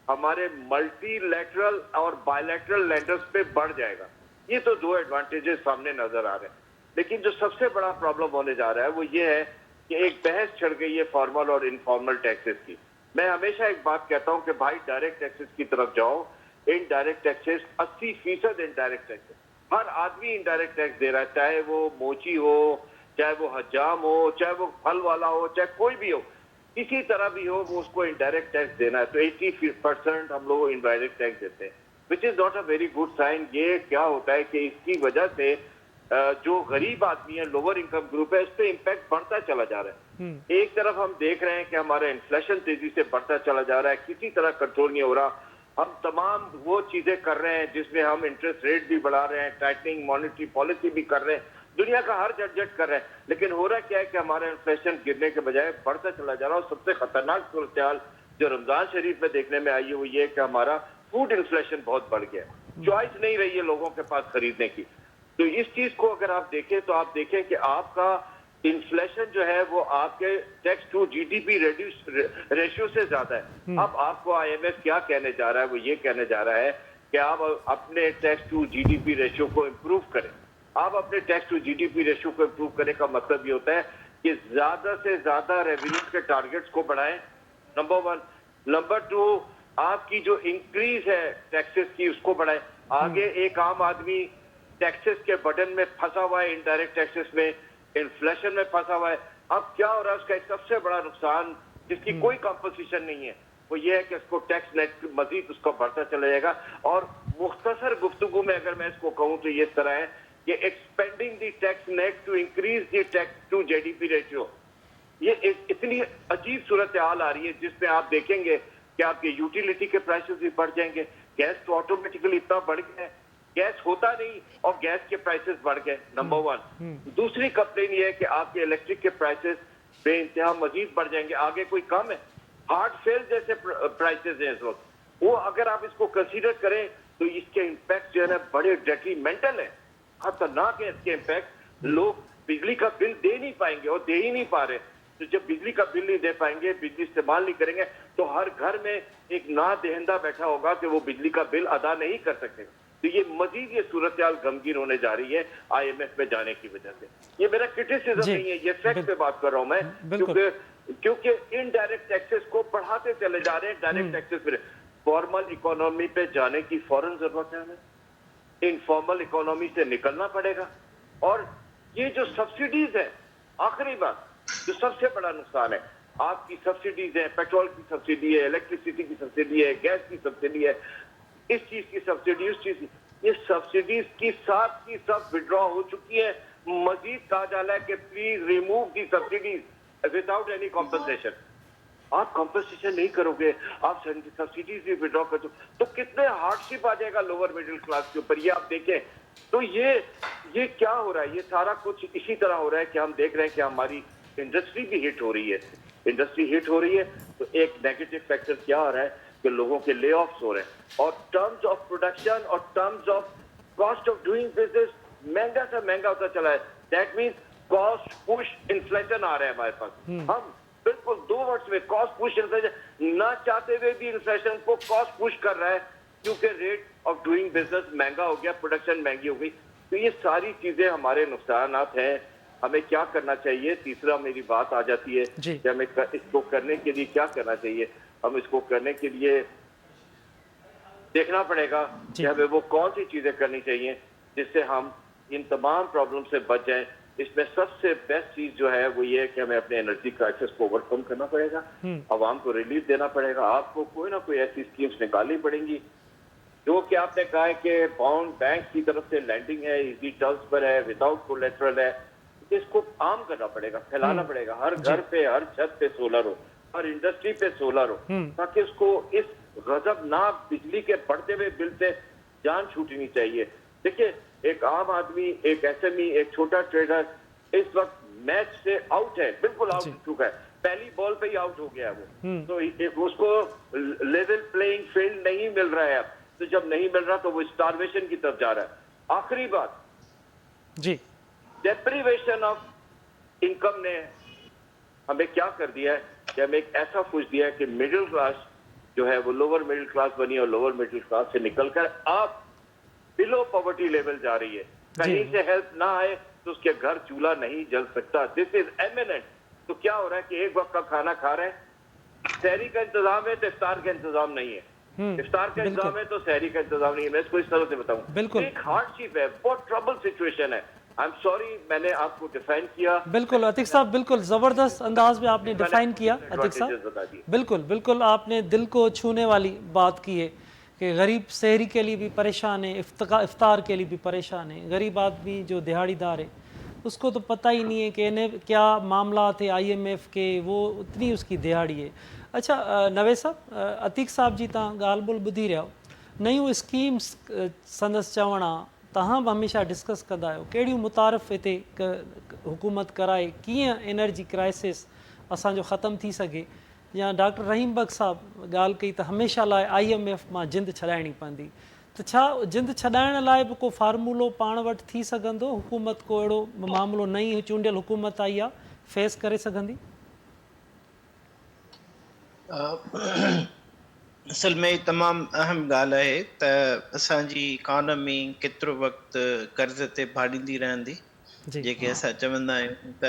हमारे मल्टीलैटरल और बायलैटरल लेंडर्स पे बढ़ जाएगा। ये तो 2 एडवांटेजेस सामने नजर आ रहे हैं, लेकिन जो सबसे बड़ा प्रॉब्लम होने जा रहा है वो ये है कि एक बहस छिड़ गई है फॉर्मल और इनफॉर्मल टैक्सेस की। मैं हमेशा एक बात कहता हूं कि भाई डायरेक्ट टैक्सेस की तरफ जाओ। इनडायरेक्ट टैक्सेस 80% इनडायरेक्ट टैक्सेस, हर आदमी इनडायरेक्ट टैक्स दे रहा है, चाहे वो मोची हो, चाहे वो हजाम हो, चाहे वो फल वाला हो, चाहे कोई भी हो, किसी तरह भी हो, वो उसको इनडायरेक्ट टैक्स देना है। तो 80% हम लोग इनडायरेक्ट टैक्स देते हैं, which is not a very good sign. ये क्या होता है कि इसकी वजह से जो गरीब आदमी है, लोअर इनकम ग्रुप है, इस पे इम्पैक्ट बढ़ता चला जा रहा है। एक तरफ हम देख रहे हैं कि हमारा इन्फ्लेशन तेजी से बढ़ता चला जा रहा है, किसी तरह कंट्रोल नहीं हो रहा। हम तमाम वो चीजें कर रहे हैं जिसमें हम इंटरेस्ट रेट भी बढ़ा रहे हैं, टाइटनिंग मॉनेटरी पॉलिसी भी कर रहे हैं, दुनिया का हर झटझट कर रहे हैं, लेकिन हो रहा क्या है कि हमारा इन्फ्लेशन गिरने के बजाय बढ़ता चला जा रहा है। और सबसे खतरनाक सूरत हाल जो रमजान शरीफ में देखने में आई है वो ये कि हमारा फूड इन्फ्लेशन बहुत बढ़ गया है। चॉइस नहीं रही है लोगों के पास खरीदने की। तो इस चीज को अगर आप देखें तो आप देखें कि आपका इन्फ्लेशन जो है वो आपके टैक्स टू GDP रेशियो से ज्यादा है। अब आपको IMF क्या कहने जा रहा है, वो ये कहने जा रहा है कि आप अपने टैक्स टू GDP रेशियो को इम्प्रूव करें। आप अपने टैक्स टू GDP रेशियो को इम्प्रूव करने का मतलब ये होता है कि ज्यादा से ज्यादा रेवेन्यू के टारगेट्स को बढ़ाएं, नंबर 1। नंबर 2, आपकी जो इंक्रीज है टैक्सेस की उसको बढ़ाएं। आगे एक आम आदमी टैक्सेस के बर्डन में फंसा हुआ है, इनडायरेक्ट टैक्सेस में, इन्फ्लेशन में फंसा हुआ है। अब क्या हो रहा है, उसका एक सबसे बड़ा नुकसान जिसकी कोई कंपोजिशन नहीं है वो ये है कि इसको टैक्स नेट मजीद उसका बढ़ता चला जाएगा। और मुख्तसर गुफ्तगू में अगर मैं इसको कहूँ तो ये इस तरह है कि expanding the tax net to increase the tax to GDP ratio, ये एक इतनी अजीब सूरत हाल आ रही है जिसमें आप देखेंगे कि आपके यूटिलिटी के प्राइसेस भी बढ़ जाएंगे। गैस तो ऑटोमेटिकली इतना बढ़ गया है, गैस होता नहीं और गैस के प्राइसेस बढ़ गए, नंबर 1। दूसरी कंप्लेन ये है कि आपके इलेक्ट्रिक के प्राइसेस बेइंतहा मजीद बढ़ जाएंगे, आगे कोई कम है? हार्ट फेल जैसे प्राइसेस हैं इस वक्त, वो अगर आप इसको कंसीडर करें तो इसके इम्पैक्ट जो है ना बड़े डेट्रीमेंटल है, खतरनाक है इसके इम्पैक्ट। लोग बिजली का बिल दे नहीं पाएंगे और दे ही नहीं पा रहे, तो जब बिजली का बिल नहीं दे पाएंगे, बिजली इस्तेमाल नहीं करेंगे, तो हर घर में एक नादेहंदा बैठा होगा कि वो बिजली का बिल अदा नहीं कर सकते। तो ये मजीद ये सूरत हाल गमगीन होने जा रही है IMF में जाने की वजह से। ये मेरा क्रिटिसिज्म नहीं है, ये फैक्ट पे बात कर रहा हूं मैं, क्योंकि इनडायरेक्ट टैक्सेस को बढ़ाते चले जा रहे हैं, डायरेक्ट टैक्सेस पे फॉर्मल इकोनॉमी पे जाने की फौरन जरूरत है हमें, इनफॉर्मल इकोनॉमी से निकलना पड़ेगा। और ये जो सब्सिडीज है, आखिरी बात जो सबसे बड़ा नुकसान है, आपकी सब्सिडीज है, पेट्रोल की सब्सिडी है, इलेक्ट्रिसिटी की सब्सिडी है, गैस की सब्सिडी है, इस चीज की सब्सिडी, उस चीज की, ये सब्सिडीज की सब विड्रॉ हो चुकी है। मजीद कहा जा रहा है कि please remove the subsidies without any compensation. आप कॉम्पनसेशन नहीं करोगे, आप सब्सिडीज भी विड्रॉ कर दो, तो कितने हार्डशिप आ जाएगा लोअर मिडिल क्लास के ऊपर। ये आप देखें तो ये क्या हो रहा है, ये सारा कुछ इसी तरह हो रहा है कि हम देख रहे हैं कि हमारी इंडस्ट्री भी हिट हो रही है। इंडस्ट्री हिट हो रही है तो एक नेगेटिव फैक्टर क्या आ रहा है कि लोगों के ले ऑफ्स हो रहे हैं, और टर्म्स ऑफ प्रोडक्शन और terms of cost of doing business महंगा से महंगा होता चला है। That means cost push inflation आ रहा है हमारे पास। हम बिल्कुल 2 वर्ड्स में कॉस्ट पुश इन्फ्लेशन, ना चाहते हुए भी इन्फ्लेशन को कॉस्ट पुश कर रहा है, क्योंकि रेट ऑफ डूइंग बिजनेस महंगा हो गया, प्रोडक्शन महंगी हो गई। तो ये सारी चीजें हमारे नुकसानात हैं। हमें क्या करना चाहिए? तीसरा मेरी बात आ जाती है कि हमें इसको करने के लिए क्या करना चाहिए। हम इसको करने के लिए देखना पड़ेगा कि हमें वो कौन सी चीजें करनी चाहिए जिससे हम इन तमाम प्रॉब्लम से बच जाएं। इसमें सबसे बेस्ट चीज जो है वो ये है कि हमें अपने एनर्जी क्राइसिस को ओवरकम करना पड़ेगा, आवाम को रिलीफ देना पड़ेगा। आपको कोई ना कोई ऐसी स्कीम्स निकालनी पड़ेंगी जो कि आपने कहा है कि बाउंड बैंक की तरफ से लैंडिंग है, इजी टर्म्स पर है, विदाउट कोलेटरल है। इसको आम करना पड़ेगा, फैलाना पड़ेगा, हर घर पे, हर छत पे सोलर हो, हर इंडस्ट्री पे सोलर हो, ताकि इसको इस गजबनाक बिजली के बढ़ते हुए बिल से जान छूटनी चाहिए। देखिए, एक आम आदमी, एक SME, एक छोटा ट्रेडर इस वक्त मैच से आउट है, बिल्कुल आउट हो चुका है, पहली बॉल पे ही आउट हो गया है वो। तो उसको लेवल प्लेइंग फील्ड नहीं मिल रहा है अब, तो जब नहीं मिल रहा तो वो स्टारवेशन की तरफ जा रहा है। आखिरी बात जी, डेप्रीवेशन ऑफ इनकम ने हमें क्या कर दिया है कि हमें एक ऐसा कुछ दिया है कि मिडिल क्लास जो है वो लोअर मिडिल क्लास बनी, और लोअर मिडिल क्लास से निकलकर आप बिलो पॉवर्टी लेवल जा रही है। कहीं से हेल्प ना आए तो उसके घर चूल्हा नहीं जल सकता। This is eminent. तो क्या हो रहा है कि एक वक्त का खाना खा रहे हैं, सहरी का इंतजाम है तो इफ्तार का इंतजाम नहीं है, इफ्तार का इंतजाम है तो सहरी का इंतजाम नहीं है। मैं इसको इस तरह से बताऊं, एक हार्डशिप है, बहुत ट्रबल सिचुएशन है। आई एम सॉरी, मैंने आपको डिफाइन किया। बिल्कुल अतीक साहब, बिल्कुल ज़बरदस्त अंदाज में आपने डिफाइन किया। अतीक साहब बिल्कुल आपने दिल को छूने वाली बात की है कि गरीब सहरी के लिए भी परेशान है, इफ्तार के लिए भी परेशान है। गरीब आदमी जो दिहाड़ीदार है उसको तो पता ही नहीं है कि इन्हें क्या मामला थे IMF के, वो उतनी उसकी दिहाड़ी है। अच्छा नवेद साहब, अतीक साहब जी तव्हां ॻाल्हि ॿोल ॿुधी रहिया नयूं स्कीम्स संदसि चवण आहे, तव्हां बि हमेशह डिस्कस कंदा आहियो कहिड़ियूं मुतारिफ़ हिते हुकूमत कराए, कीअं एनर्जी क्राइसिस असांजो ख़तमु थी सघे। या डॉक्टर रहीम बग साहब ॻाल्हि कई त हमेशह लाइ IMF मां जिंद छॾाइणी पवंदी, त छा जिंद छॾाइण लाइ बि को फार्मूलो पाण वटि थी सघंदो? हुकूमत को अहिड़ो मामिलो नई चूंडियल हुकूमत आई आहे, फेस करे सघंदी? असल में तमामु अहम ॻाल्हि आहे त असांजी इकॉनमी केतिरो वक़्तु कर्ज़ ते भाड़ींदी रहंदी, जेके असां चवंदा आहियूं त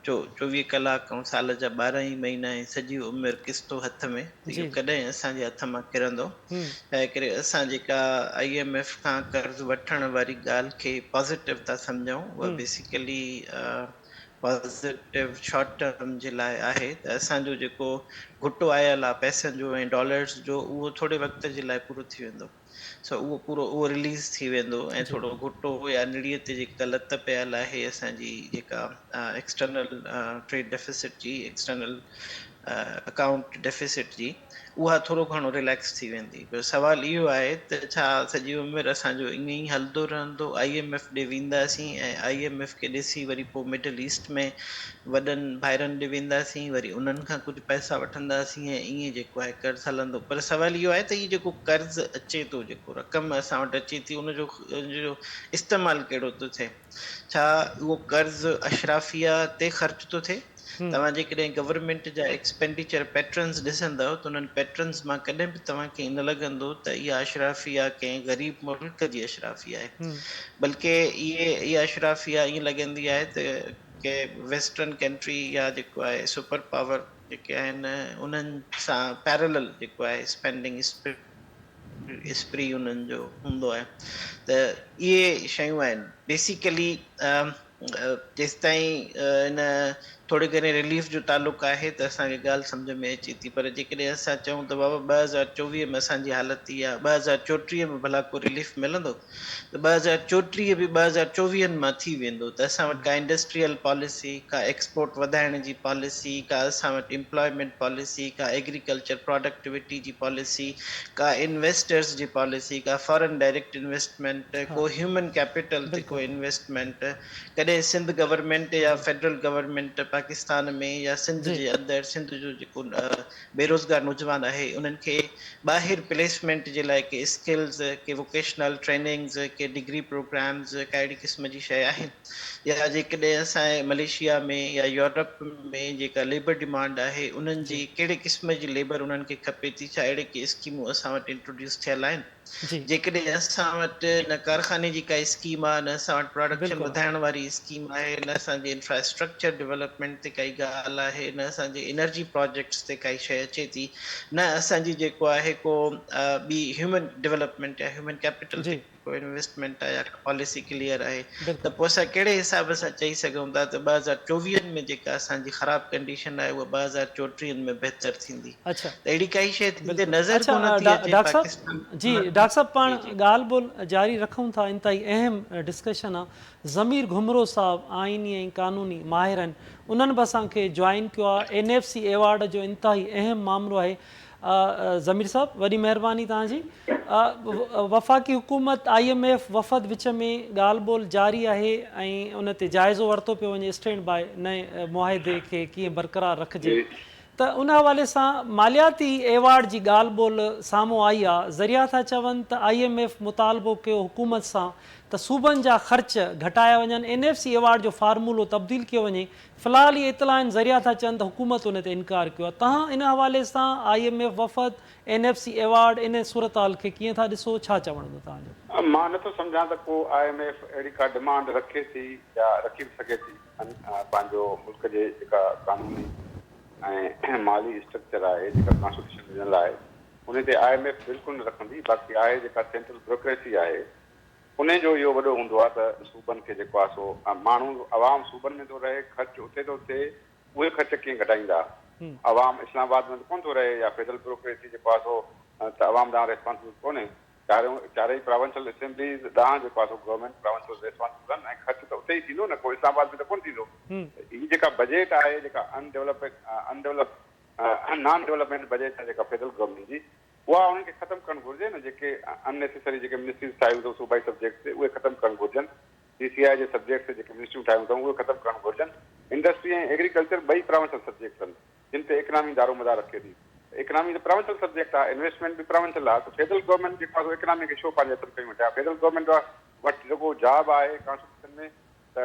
24 कलाक ऐं साल जा 12 ई महीना ऐं सॼी उमिरि किस्तो हथ में, इहो कॾहिं असांजे हथ मां किरंदो। तंहिं करे असां जेका IMF खां कर्ज़ वठण वारी ॻाल्हि खे पॉज़िटिव था सम्झूं, उहा बेसिकली पॉज़िटिव शॉर्ट टर्म जे लाइ आहे त असांजो जेको घुटो आयल आहे पैसनि जो ऐं डॉलर्स जो, उहो थोरे वक़्त जे लाइ पूरो थी वेंदो। उहो रिलीज़ थी वेंदो, ऐं थोरो घुटो या निड़ीअ ते जेका लत पियल आहे असांजी जेका एक्सटर्नल ट्रेड डेफिसिट जी, एक्सटर्नल अकाउंट डेफिसिट जी, उहा थोरो घणो रिलैक्स थी वेंदी। पर सुवाल इहो आहे त छा सॼी उमिरि असांजो ईअं ई हलंदो रहंदो, IMF ॾे वेंदासीं ऐं IMF खे ॾिसी वरी पोइ मिडल ईस्ट में वॾनि भाइरनि ॾे वेंदासीं, वरी उन्हनि खां कुझु पैसा वठंदासीं ऐं ईअं जेको आहे कर्ज़ हलंदो। पर सुवाल इहो आहे त इहो जेको कर्ज़ अचे थो, जेको रक़म असां वटि अचे थी, उनजो इस्तेमालु कहिड़ो थो थिए? छा उहो कर्ज़ अशराफिया ते ख़र्च थो थिए? तव्हां जेकॾहिं गवर्नमेंट जा एक्सपेंडिचर पैटर्न्स ॾिसंदव त उन्हनि पैटर्न्स मां कॾहिं बि तव्हांखे ईअं न लॻंदो त इहा अशराफिया कंहिं ग़रीब मुल्क जी अशराफिया आहे, बल्कि इहा अशराफिया ईअं लॻंदी आहे त के वेस्टर्न कंट्री या जेको आहे सुपर पावर जेके आहिनि उन्हनि सां पैरेलल जेको आहे स्पेंडिंग स्प्री उन्हनि जो हूंदो आहे। त इहे शयूं आहिनि बेसिकली। जेसिताईं इन थोरे घणे रिलीफ जो तालुक़ु आहे त असांखे ॻाल्हि सम्झ में अचे थी, पर जेकॾहिं असां चऊं त बाबा 2024 में असांजी हालत इहा, 2034 में भला को रिलीफ मिलंदो, त 2034 बि 2024 मां थी वेंदो। त असां वटि का इंडस्ट्रियल पॉलिसी, का एक्सपोर्ट वधाइण जी पॉलिसी, का असां वटि एम्प्लॉयमेंट पॉलिसी, का एग्रीकल्चर प्रोडक्टिविटी जी पॉलिसी, का इन्वेस्टर्स जी पॉलिसी, का फॉरेन डायरेक्ट इन्वेस्टमेंट, को ह्यूमन कैपिटल ते को इन्वेस्टमेंट, कॾहिं सिंध गवर्नमेंट या फेडरल गवर्नमेंट पाकिस्तान में या सिंध जे अंदरि सिंध जो जेको बेरोज़गार नौजवान आहे उन्हनि खे ॿाहिरि प्लेसमेंट जे लाइ के स्किल्स, के वोकेशनल ट्रेनिंग्स, के डिग्री प्रोग्राम्स, का अहिड़ी क़िस्म जी शइ आहिनि। या जेकॾहिं असांजे मलेशिया में या यूरोप में जेका लेबर डिमांड आहे उन्हनि जी कहिड़े क़िस्म जी लेबर उन्हनि खे खपे थी, छा अहिड़े के स्कीमूं असां वटि इंट्रोड्यूस थियल आहिनि? जेकॾहिं असां वटि न कारखाने जी काई स्कीम आहे, न असां वटि प्रोडक्शन वधाइण वारी स्कीम आहे, न असांजे इंफ्रास्ट्रक्चर डेवलपमेंट ते काई ॻाल्हि आहे, न असांजे एनर्जी प्रोजेक्ट्स ते काई शइ अचे थी, न असांजी जेको आहे को ॿी ह्यूमन डेवलपमेंट या ह्यूमन कैपिटल ते को इन्वेस्टमेंट आहे या पॉलिसी क्लियर आहे, त पोइ असां कहिड़े हिसाब सां चई सघूं था त 2024 में जेका असांजी ख़राब कंडीशन आहे उहा 2034 में बहितर थींदी? त अहिड़ी काई शइ थींदे नज़र कोन थी अचे पाकिस्तान। जी डॉक्टर साहब, पाण ॻाल्हि ॿोल जारी रखूं था, इंतहाई अहम डिस्कशन आहे। ज़मीर घुमरो साहब आइनी ऐं क़ानूनी माहिर आहिनि, उन्हनि बि असांखे जॉइन कयो आहे। NFC एवॉर्ड जो इंतहाई अहम मामिलो आहे। ज़मीर साहब, वॾी महिरबानी तव्हांजी। वफ़ाक़ी हुकूमत IMF वफ़द विच में ॻाल्हि ॿोल जारी आहे ऐं उन ते जाइज़ो वरितो पियो वञे स्टैंड बाय नए मुआहिदे खे कीअं बरक़रार रखिजे। त उन हवाले सां मालियाती एवॉर्ड जी ॻाल्हि ॿोल साम्हूं आई आहे। ज़रिया था चवनि त IMF मुतालबो कयो हुकूमत सां त सूबनि जा ख़र्च घटाया वञनि, NFC एवॉर्ड जो फार्मूलो तब्दील कयो वञे। फ़िलहाल इहे इतला आहिनि, ज़रिया था चवनि त हुकूमत उन ते इनकार कयो आहे। तव्हां इन हवाले सां IMF वफ़द, NFC एवॉर्ड, इन सूरत हाल खे कीअं था ॾिसो, छा चवणो तव्हांजो? मां नथो सम्झां त को IMF अहिड़ी का डिमांड रखे थी या रखी सघे थी पंहिंजो मुल्क जे जेका कानूनी ऐं माली स्ट्रक्चर आहे, जेका कॉन्स्टिट्यूशन ॾिनल आहे, उन ते IMF बिल्कुलु न रखंदी। बाक़ी आहे जेका सेंट्रल ब्यूरोक्रेसी आहे उन जो इहो वॾो हूंदो आहे त सूबनि खे जेको आहे सो माण्हू अवाम सूबनि में थो रहे, ख़र्च उते थो थिए, उहे ख़र्च कीअं घटाईंदा? अवाम इस्लामाबाद में कोन थो रहे या फेडरल ब्यूरोक्रेसी जेको आहे सो त अवाम ॾांहुं रेस्पॉन्सिबल कोन्हे। चारई प्रोविंशियल असेंबलीज़ ॾांहुं जेको आहे सो गवर्नमेंट प्रोविंशियल रेस्पॉन्सिबल आहिनि ऐं ख़र्च त उते ई थींदो न, को इस्लामाबाद में त कोन थींदो। हीअ जेका बजट आहे, जेका नॉन डेवलपमेंट बजट आहे जेका फेडरल गवर्नमेंट जी, उहा उन्हनि खे ख़तमु करणु घुरिजे न। जेके अननेसेसरी जेके मिनिस्ट्रीज़ ठाहियूं अथऊं सूबाई सब्जेक्ट ते, उहे ख़तमु करणु घुरिजनि। CCI जे सब्जेक्ट ते जेके मिनिस्ट्रियूं ठाहियूं अथऊं उहे ख़तमु करणु घुरिजनि। इंडस्ट्री ऐं एग्रीकल्चर ॿई प्रोविंशियल सब्जेक्ट आहिनि जिन ते इकनॉमी दारोमदार रखे थी। इकनॉमी त प्रोविंशियल सब्जेक्ट आहे, इन्वेस्टमेंट बि प्रोविंशियल आहे। त फेडरल गवर्नमेंट जेको आहे इकनॉमी खे छो पंहिंजे हथनि कयूं वठे? फेडरल गवर्नमेंट वटि जेको जॉब आहे कॉन्स्टिट्यूशन में त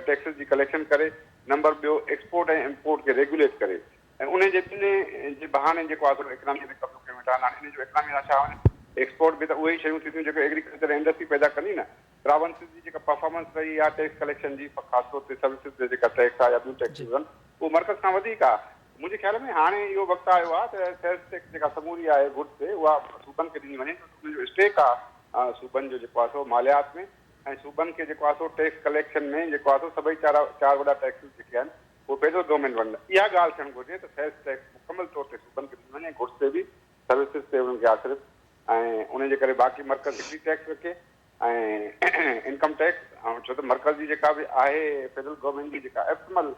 टैक्सेस जी कलेक्शन करे, नंबर ॿियो एक्सपोर्ट ऐं इम्पोर्ट खे रेगुलेट करे, ऐं उन जे ॿिन्ही जे बहाने जेको आहे इकनॉमी ते कब्ज़ो कयूं वेठा आहिनि। इन जो इकनॉमी सां छा वञे? एक्सपोर्ट बि त उहे ई शयूं थींदियूं जेके एग्रीकल्चर इंडस्ट्री पैदा कंदी न। प्रोविंसिस जी जेका परफॉर्मेंस रही आहे टैक्स कलेक्शन जी, ख़ासि तौर ते सर्विसिस ते जेका टैक्स आहे या ॿियूं टैक्सियूं आहिनि, उहो मर्कज़ खां वधीक आहे। मुंहिंजे ख़्याल में हाणे इहो वक़्तु आयो आहे त सेल्स टैक्स जेका समूरी आहे गुड्स ते, उहा सूबनि खे ॾिनी वञे। उनजो स्टेक आहे सूबनि जो जेको आहे सो मालियात में, ऐं सूबनि खे जेको आहे सो टैक्स कलेक्शन में जेको आहे सो सभई चार वॾा टैक्सिस जेके आहिनि उहे फेडरल गवर्नमेंट वञनि। इहा ॻाल्हि थियणु घुरिजे त सेल्स टैक्स मुकमल तौर ते सूबनि खे ॾिनी वञे, गुड्स ते बि, सर्विसिस ते उन्हनि खे आसिरिफ़, ऐं उनजे करे बाक़ी मर्कज़ हिकिड़ी टैक्स रखे ऐं इनकम टैक्स। ऐं छो त मर्कज़ जी जेका बि आहे फेडरल गवर्नमेंट जी जेका एक्सटर्नल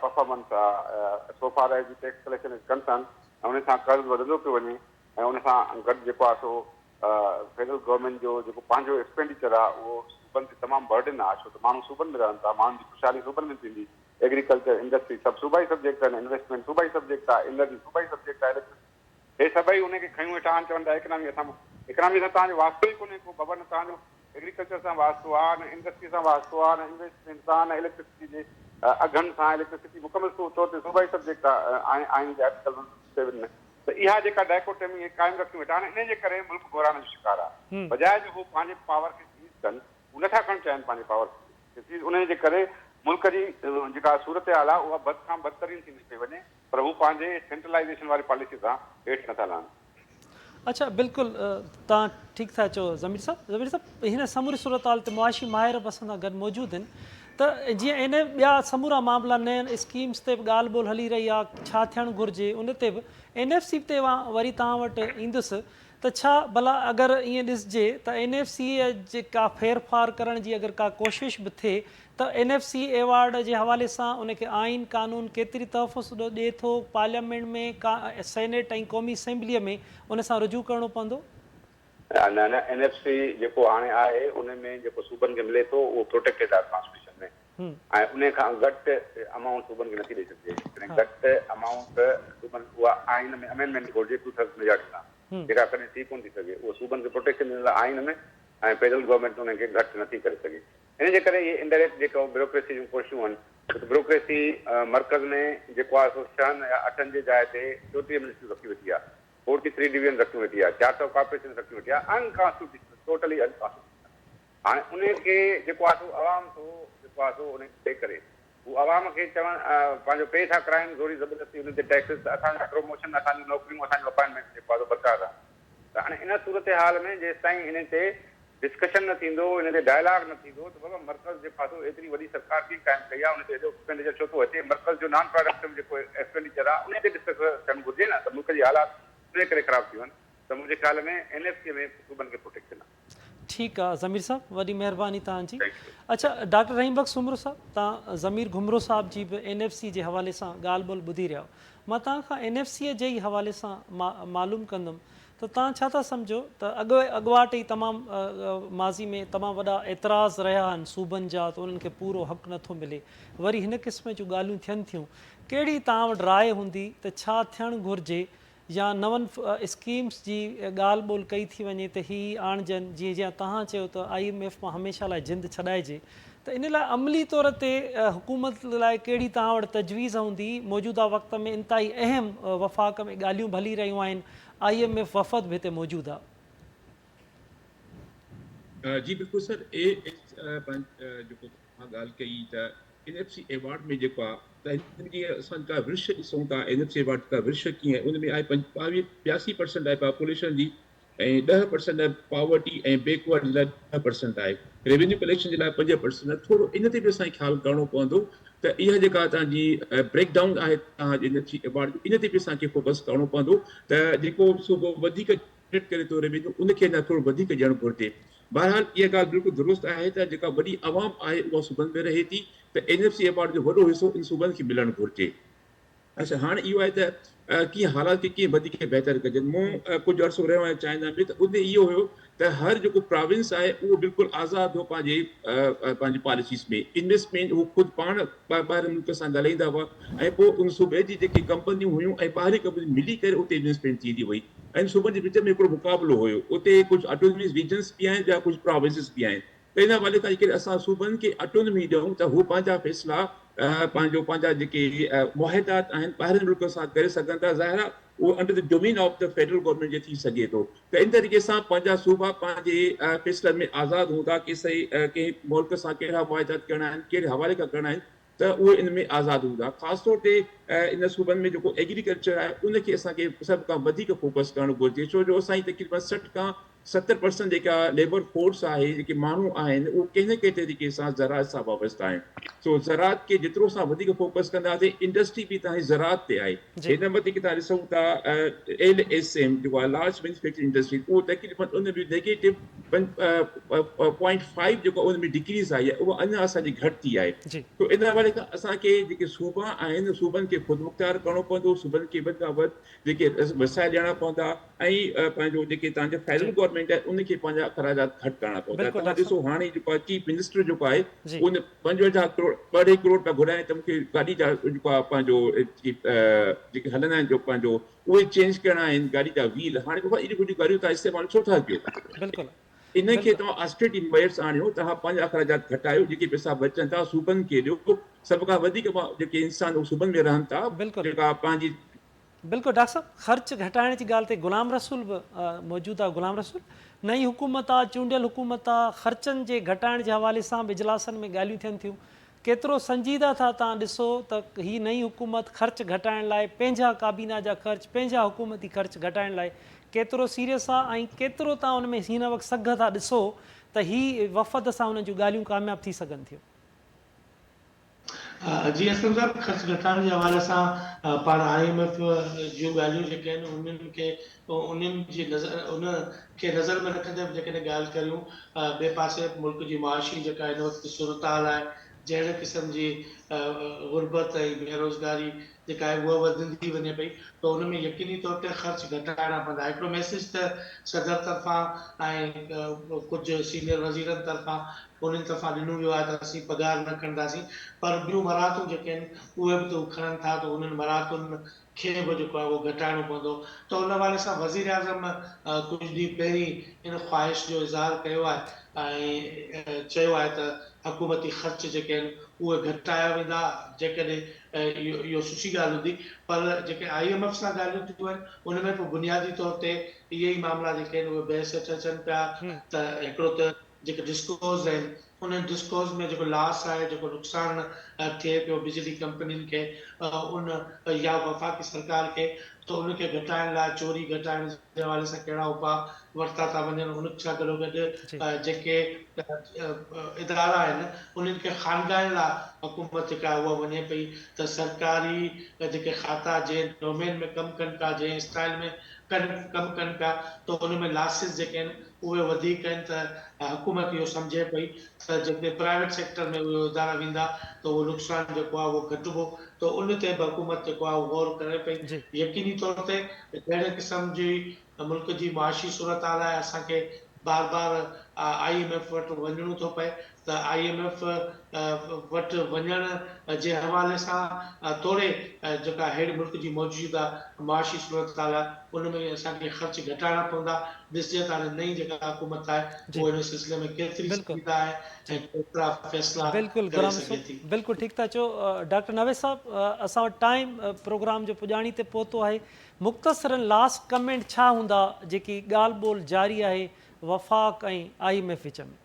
परफॉर्मेंस आहे, so far as tax collection is concern, उन सां कर्ज़ु वधंदो पियो वञे ऐं उन सां गॾु जेको आहे सो फेडरल गवर्नमेंट जो जेको पंहिंजो एक्सपेंडिचर आहे उहो सूबनि ते तमामु बर्डन आहे, छो त माण्हू सूबनि में रहनि था, माण्हुनि जी ख़ुशहाली सूबनि में थींदी, एग्रीकल्चर इंडस्ट्री सभु सूबाई सब्जेक्ट आहिनि, इन्वेस्टमेंट सूबाई सब्जेक्ट आहे, एनर्जी सूबाई सब्जेक्ट आहे, हे सभई उनखे खयूं वेठा आहिनि, चवनि था इकनॉमी सां तव्हांजो वास्तो ई कोन्हे को बाबा, न तव्हांजो एग्रीकल्चर सां वास्तो आहे, न इंडस्ट्री सां वास्तो आहे, न इन्वेस्टमेंट सां, न इलेक्ट्रिसिटी जे अघनि सां, इलेक्ट्रिसिटी मुकमल तौर ते सूबाई सब्जेक्ट आहे आइन जे आर्टिकल 7 में। त इहा जेका डायकोटमी कायम रखी वेठा आहिनि, इन जे करे मुल्क घोराइण जो शिकार आहे, बजाए जो हू पंहिंजे पावर खे सीज़ कनि, हू नथा करणु चाहिनि पंहिंजे पावर खे सीज़, उन जे करे मुल्क जी जेका सूरत हाल आहे उहा बद खां बदतरीन थींदी पई वञे, पर हू पंहिंजे सेंट्रलाइज़ेशन वारी पॉलिसी सां हेठि नथा लहनि। अच्छा, बिल्कुलु तव्हां ठीकु था चओ ज़मीर साहब, हिन समूरी सूरत हाल ते मुआशी माहिर बि असां सां गॾु मौजूदु आहिनि, त जीअं इन ॿिया समूरा मामला नयनि स्कीम्स ते बि ॻाल्हि ॿोल हली रही आहे, छा थियणु घुरिजे उन ते बि NFC ते वरी तव्हां वटि ईंदुसि, त छा भला अगरि ईअं ॾिसिजे त NFC जेका फेरफार करण जी अगरि का कोशिश बि थिए त NFC एवार्ड जे हवाले सां उनखे आइन कानून केतिरी तहफ़ुज़ ॾिए थो, पार्लियामेंट में का सेनेट ऐं क़ौमी असेंबलीअ में उन सां रुजू करिणो पवंदो? न न, NFC जेको हाणे आहे उन में जेको सूबनि खे मिले थो उहो प्रोटेक्टेड आहे कॉन्स्टिट्यूशन में, ऐं उन खां घटि अमाउंट सूबनि खे नथी ॾेई सघिजे, घटि अमाउंट सूबनि उहा आइन में अमेंडमेंट घुरिजे 2/3 मेजॉरिटी सां, जेका कॾहिं थी कोन थी सघे, उहो सूबनि खे प्रोटेक्शन ॾिनल आइन में, ऐं फेडरल गवर्नमेंट उनखे घटि नथी करे सघे। इन जे करे इहे इंडायरेक्ट जेको ब्यूरोक्रेसी जूं कोशिशूं आहिनि, ब्यूरोक्रेसी मर्कज़ में जेको आहे सो 6 या 8 जे जाइ ते 34 मिनिस्ट्रियूं रखी वेठी आहे, 43 डिवीजन रखी वेठी आहे, 400 कॉर्पोरेशन रखी वेठी आहे, अनकॉन्स्टिट्यूशनल, टोटली अनकॉन्स्टिट्यूशनल। हाणे उनखे जेको आहे सो आवाम थो जेको आहे सो उनखे ॾेई करे, हू आवाम खे चवणु पंहिंजो पे था कराइनि ज़ोरी ज़बरदस्ती उन ते टैक्सिस, असांजा प्रमोशन, असांजूं नौकरियूं, असांजो अपॉइंटमेंट जेको आहे बरक़रार आहे। त हाणे इन सूरत हाल में जेसि ताईं इन ते डिस्कशन न थींदो, इन ते डायलॉग न थींदो, त बाबा मर्कज़ जे पासो एतिरी वॾी सरकार कीअं क़ाइमु कई आहे, उन ते एॾो एक्सपेंडिचर छो थो अचे, मर्कज़ जो नॉन प्रोडक्टिव जेको एक्सपेंडिचर आहे उन ते डिस्कस करणु घुरिजे न, त मुल्क जी हालात उन करे ख़राबु थी वञनि, त मुंहिंजे ख्याल में NFC में सूबनि खे प्रोटेक्शन आहे। ठीकु आहे ज़मीर साहब, वॾी महिरबानी तव्हांजी। अच्छा, डॉक्टर रहीम बख़्श घुमरो साहब, तव्हां ज़मीर घुमरो साहब जी बि NFC जे हवाले सां ॻाल्हि ॿोल ॿुधी रहिया, मां तव्हां खां NFC जे ई हवाले सां मालूम कंदुमि त तव्हां छा था सम्झो त अॻुवाट ई तमामु माज़ी में तमामु वॾा एतिराज़ रहिया आहिनि सूबनि जा, त उन्हनि खे पूरो हक़ु नथो मिले, वरी हिन क़िस्म जूं ॻाल्हियूं थियनि थियूं, कहिड़ी तव्हां वटि राय हूंदी त छा थियणु घुरिजे, या नवनि स्कीम्स जी ॻाल्हि ॿोल कई थी वञे त हीअ आणजनि, जीअं तव्हां चयो त IMF मां हमेशह लाइ जिंद छॾाइजे, त इन लाइ अमली तौर ते हुकूमत लाइ कहिड़ी तव्हां वटि तजवीज़ हूंदी? मौजूदा वक़्त में इंतिहाई अहम वफ़ाक़ में ॻाल्हियूं भली रहियूं आहिनि, IMF वफ़द बि हिते मौजूदु आहे। जी बिल्कुलु सर, जेको तव्हां ॻाल्हि कई त NFC अवार्ड में जेको आहे त हिन जी असां का विर्श ॾिसूं था, NFC अवार्ड का विर्श कीअं उन में आहे 82% आहे पॉपुलेशन जी, ऐं 10% आहे पॉवर्टी ऐं बैकवर्ड जे लाइ 10% आहे, रेवेन्यू कलेक्शन जे लाइ 5% आहे। थोरो इन ते बि असांखे ख़्यालु करणो पवंदो त इहा जेका तव्हांजी ब्रेकडाउन आहे तव्हांजे NFC अवार्ड इन ते बि असांखे फोकस करणो पवंदो, त जेको सूबो वधीक जनरेट करे थो रेवेन्यू उनखे अञा थोरो वधीक ॾियणु घुरिजे। बहरहाल इहा ॻाल्हि बिल्कुलु दुरुस्त आहे त जेका वॾी आवाम आहे उहा सूबनि में रहे थी, त NFC अवार्ड जो वॾो हिसो इन सूबनि खे मिलणु घुरिजे। अच्छा, हाणे इहो आहे त कीअं हालात खे कीअं वधीक बहितर कजनि। मूं कुझु अर्सो रहियो आहियां चाइना में, त उन इहो हुयो त हर जेको प्रोविंस आहे उहो बिल्कुलु आज़ादु हो पंहिंजी पॉलिसीज़ में, इन्वेस्टमेंट हू ख़ुदि पाण ॿाहिरि मुल्क सां ॻाल्हाईंदा हुआ, ऐं पोइ उन सूबे जी जेकी कंपनियूं हुयूं ऐं ॿाहिरी कंपनियूं मिली करे उते इन्वेस्टमेंट थींदी हुई, ऐं सूबनि जे विच में हिकिड़ो मुक़ाबिलो हुयो, उते कुझु ऑटोनॉमस रीजन्स बि आहिनि या कुझु प्रोविंसिस बि आहिनि, त इन हवाले खां जेकॾहिं असां सूबनि खे ऑटोनॉमी ॾियूं त हू पंहिंजा फ़ैसिला पंहिंजा जेके मुआहिदात आहिनि ॿाहिरि मुल्क सां करे सघनि था, ज़ाहिर आहे उहो under the domain of the federal government जे थी सघे थो। त इन तरीक़े सां पंहिंजा सूबा पंहिंजे फ़ैसिलनि में आज़ादु हूंदा कि सही कंहिं मुल्क सां कहिड़ा मुआहिदात करणा आहिनि, कहिड़े हवाले खां करणा आहिनि, त उहे इन में आज़ादु हूंदा। ख़ासि तौर ते इन सूबनि में जेको एग्रीकल्चर आहे उनखे असांखे सभ खां वधीक फोकस करणु घुरिजे, छो जो असांजी तक़रीबन 60 खां 70% जेका लेबर फोर्स आहे, जेके माण्हू आहिनि, उहो कंहिं न कंहिं तरीक़े सां ज़राअत सां वाबस्ता आहिनि। सो ज़राअत खे जेतिरो असां वधीक फोकस कंदासीं, इंडस्ट्री बि तव्हांजी ज़राअत ते आहे। जी। हिन नंबर ते की तव्हां ॾिसूं था LSM जेको आहे लार्ज मैन्युफैक्चरिंग इंडस्ट्री, उहो तक़रीबन उन में नेगेटिव 0.5 जेको उन में डिक्रीज़ आई आहे, उहा अञा असांजी घटि थी आहे। जी। तो इन हवाले खां असांखे जेके सूबा आहिनि, सूबनि खे ख़ुदि मुख़्तियार करणो पवंदो, सूबनि खे वधि खां वधि जेके वसाइल ॾियणा पवंदा, ऐं पंहिंजो जेके तव्हांजो फेडरल गवर्नमेंट आहे उनखे पंहिंजा अख़राजात घटि करणा पवंदा। बिल्कुलु तव्हां डॉक्टर ॾिसो हाणे जेको आहे चीफ मिनिस्टर जेको आहे, जी। उन 55 करोड़ 2.5 करोड़ रुपया घुराइनि त मूंखे गाॾी जा जेको आहे पंहिंजो जेके हलंदा आहिनि, जो पंहिंजो उहे चेंज करणा आहिनि, गाॾी जा व्हील। हाणे बाबा एॾी वॾियूं गाॾियूं तव्हां इस्तेमालु छो था कयो? बिल्कुलु इनखे तव्हां ऑस्टेरिटी मेजर्स आणियो, तव्हां पंहिंजा अख़राजात घटायो, जेके पैसा बचनि था सूबनि खे ॾियो। सभ खां वधीक जेके इंसान सूबनि में रहनि था, बिल्कुलु जेका पंहिंजी बिल्कुलु डॉक्टर साहब, ख़र्च घटाइण जी ॻाल्हि ते गुलाम रसूल बि मौजूदु आहे। गुलाम रसूल, नई हुकूमत आहे, चूंडियल हुकूमत आहे, ख़र्चनि जे घटाइण जे हवाले सां बि इजलासनि में ॻाल्हियूं थियनि थियूं। केतिरो संजीदा था तव्हां ॾिसो त हीअ नई हुकूमत ख़र्च घटाइण लाइ, पंहिंजा काबीना जा ख़र्च, पंहिंजा हुकूमती ख़र्च घटाइण लाइ केतिरो सीरियस आहे, ऐं केतिरो तव्हां उन में हिन वक़्तु सघ था ॾिसो त हीअ वफ़द सां हुन जूं ॻाल्हियूं कामयाबु थी सघनि थियूं? जी असलम साहब, ख़र्च घटाइण जे हवाले सां पाण IMF जूं ॻाल्हियूं जेके आहिनि उन्हनि खे उन्हनि जी नज़र में रखंदे जेकॾहिं ॻाल्हि करियूं, ॿिए पासे मुल्क जी मुआशी जेका हिन वक़्तु सूरताल आहे, जहिड़े क़िस्म जी गुरबत ऐं बेरोज़गारी जेका आहे उहा वधंदी वञे पई, त उन में यकीनी तौर ते ख़र्च घटाइणा पवंदा। हिकिड़ो मैसेज त सदर तरफ़ां ऐं कुझु सीनियर वज़ीरनि तरफ़ां उन्हनि तरफ़ां ॾिनो वियो आहे त असीं पघार न खणंदासीं, पर ॿियूं मराहतूं जेके आहिनि उहे बि त खणनि था, त उन्हनि मराहतुनि खे बि जेको आहे उहो घटाइणो पवंदो। त उन हवाले सां वज़ीर आज़म कुझु ॾींहं पहिरीं इन ख़्वाहिश जो इज़हार कयो आहे ऐं चयो आहे त हुकूमती ख़र्च जेके आहिनि उहे घटाया वेंदा, जेकॾहिं इहो सुठी ॻाल्हि हूंदी। पर जेके IMF सां ॻाल्हियूं थियूं आहिनि उन में बि बुनियादी तौर ते इहे ई मामला जेके आहिनि उहे बहस अचनि पिया। त हिकिड़ो त जेके डिस्कोज़ आहिनि, उन डिस्कोज़ में जेको लॉस आहे, जेको नुक़सानु थिए पियो बिजली कंपनियुनि खे उन या वफ़ाक़ी सरकार खे, त उनखे घटाइण लाइ, चोरी घटाइण जे हवाले सां कहिड़ा उपाउ वरिता था वञनि। उन सां गॾोगॾु जेके इदारा आहिनि उन्हनि खे खानगाइण लाइ हुकूमत जेका आहे उहा वञे पई, त सरकारी जेके खाता जंहिं डोमेन में कमु कनि पिया, जंहिं स्टाइल में कमु कनि पिया, त उन में लॉसिस जेके आहिनि उहे वधीक आहिनि। त हुकूमत इहो सम्झे पई त जेके प्राइवेट सेक्टर में उहे इदारा वेंदा त उहो नुक़सानु जेको आहे उहो घटिबो। त उन ते बि हुकूमत जेको आहे उहो गौर करे पई। यकीनी तौर ते जहिड़े क़िस्म जी मुल्क जी मुआशी सूरत हाल आहे, असांखे बार बार IMF वटि वञिणो थो पए। त IMF वटि वञण जे हवाले सां थोरे जेका हेॾ मुल्क जी मौजूदा मुआशी सूरत हाल आहे उन में असांखे ख़र्च घटाइणा पवंदा। ॾिसजे त हाणे नई जेका हुकूमत आहे उहा हिन सिलसिले में केतिरी संजीदा आहे ऐं केतिरा फ़ैसिला बिल्कुलु करे गुलाम सघे रसूल, थी। बिल्कुलु ठीकु था चओ। डॉक्टर नवेद साहब, असां वटि टाइम प्रोग्राम जो पुॼाणी ते पहुतो आहे। मुख़्तसरनि लास्ट कमेंट छा हूंदा जेकी ॻाल्हि ॿोल जारी आहे वफ़ाक़ ऐं IMF विच में?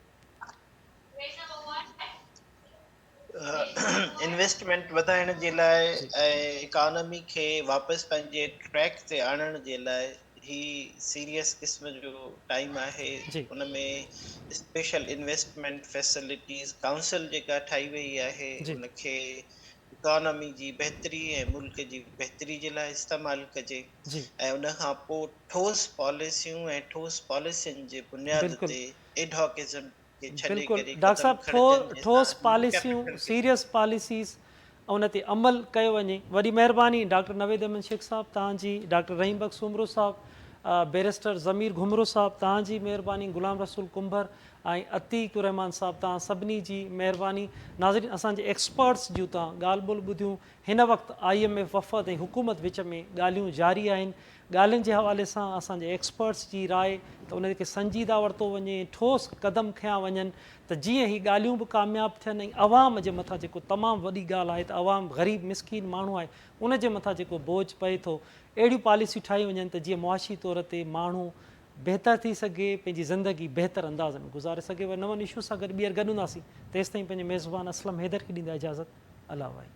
इन्वेस्टमेंट वधाइण जे लाइ ऐं इकॉनमी खे वापसि पंहिंजे ट्रैक ते आणण जे लाइ ही सीरियस क़िस्म जो टाइम आहे। उन में स्पेशल इन्वेस्टमेंट फैसिलिटीज़ काउंसिल जेका ठाही वई आहे उनखे इकॉनमी जी बहितरी ऐं मुल्क जी बहितरी जे लाइ इस्तेमालु कजे, ऐं उन खां पोइ ठोस पॉलिसियूं ऐं ठोस पॉलिसियुनि जे बुनियाद ते एडहॉकिज़म बिल्कुलु डॉक्टर साहब, ठोस पॉलिसियूं, सीरियस पॉलिसीज़ उन ते अमल कयो वञे। वॾी महिरबानी डॉक्टर नवेद अहमद शेख साहब तव्हांजी, डॉक्टर रहीम बख्श उमरो साहब, बैरिस्टर ज़मीर घुमरो साहब तव्हांजी महिरबानी, गुलाम रसूल कुंभर ऐं अतीक रहमान साहब तव्हां सभिनी जी महिरबानी। नाज़रीन, असांजे एक्सपर्ट्स जूं तव्हां ॻाल्हि ॿोल ॿुधियूं। हिन वक़्तु IMF वफ़द ऐं हुकूमत विच में ॻाल्हियूं जारी आहिनि। ॻाल्हियुनि जे हवाले सां असांजे एक्सपर्ट्स जी राय त उनखे संजीदा वरितो वञे, ठोस क़दम खयां वञनि त जीअं ही ॻाल्हियूं बि कामयाबु थियनि ऐं अवाम जे मथां जेको तमामु वॾी ॻाल्हि आहे त अवाम ग़रीब मिसकीन माण्हू आहे उन जे मथां जेको बोझ पए थो, अहिड़ियूं पॉलिसियूं ठाही वञनि त जीअं मुआशी तौर ते माण्हू बहितर थी सघे, पंहिंजी ज़िंदगी बहितर अंदाज़ में गुज़ारे सघे। नवनि इशू सां गॾु ॿीहर गॾु हूंदासीं। तेसिताईं पंहिंजे मेज़बान असलम हैदर खे ॾींदा इजाज़त। अल्लाह वाहे।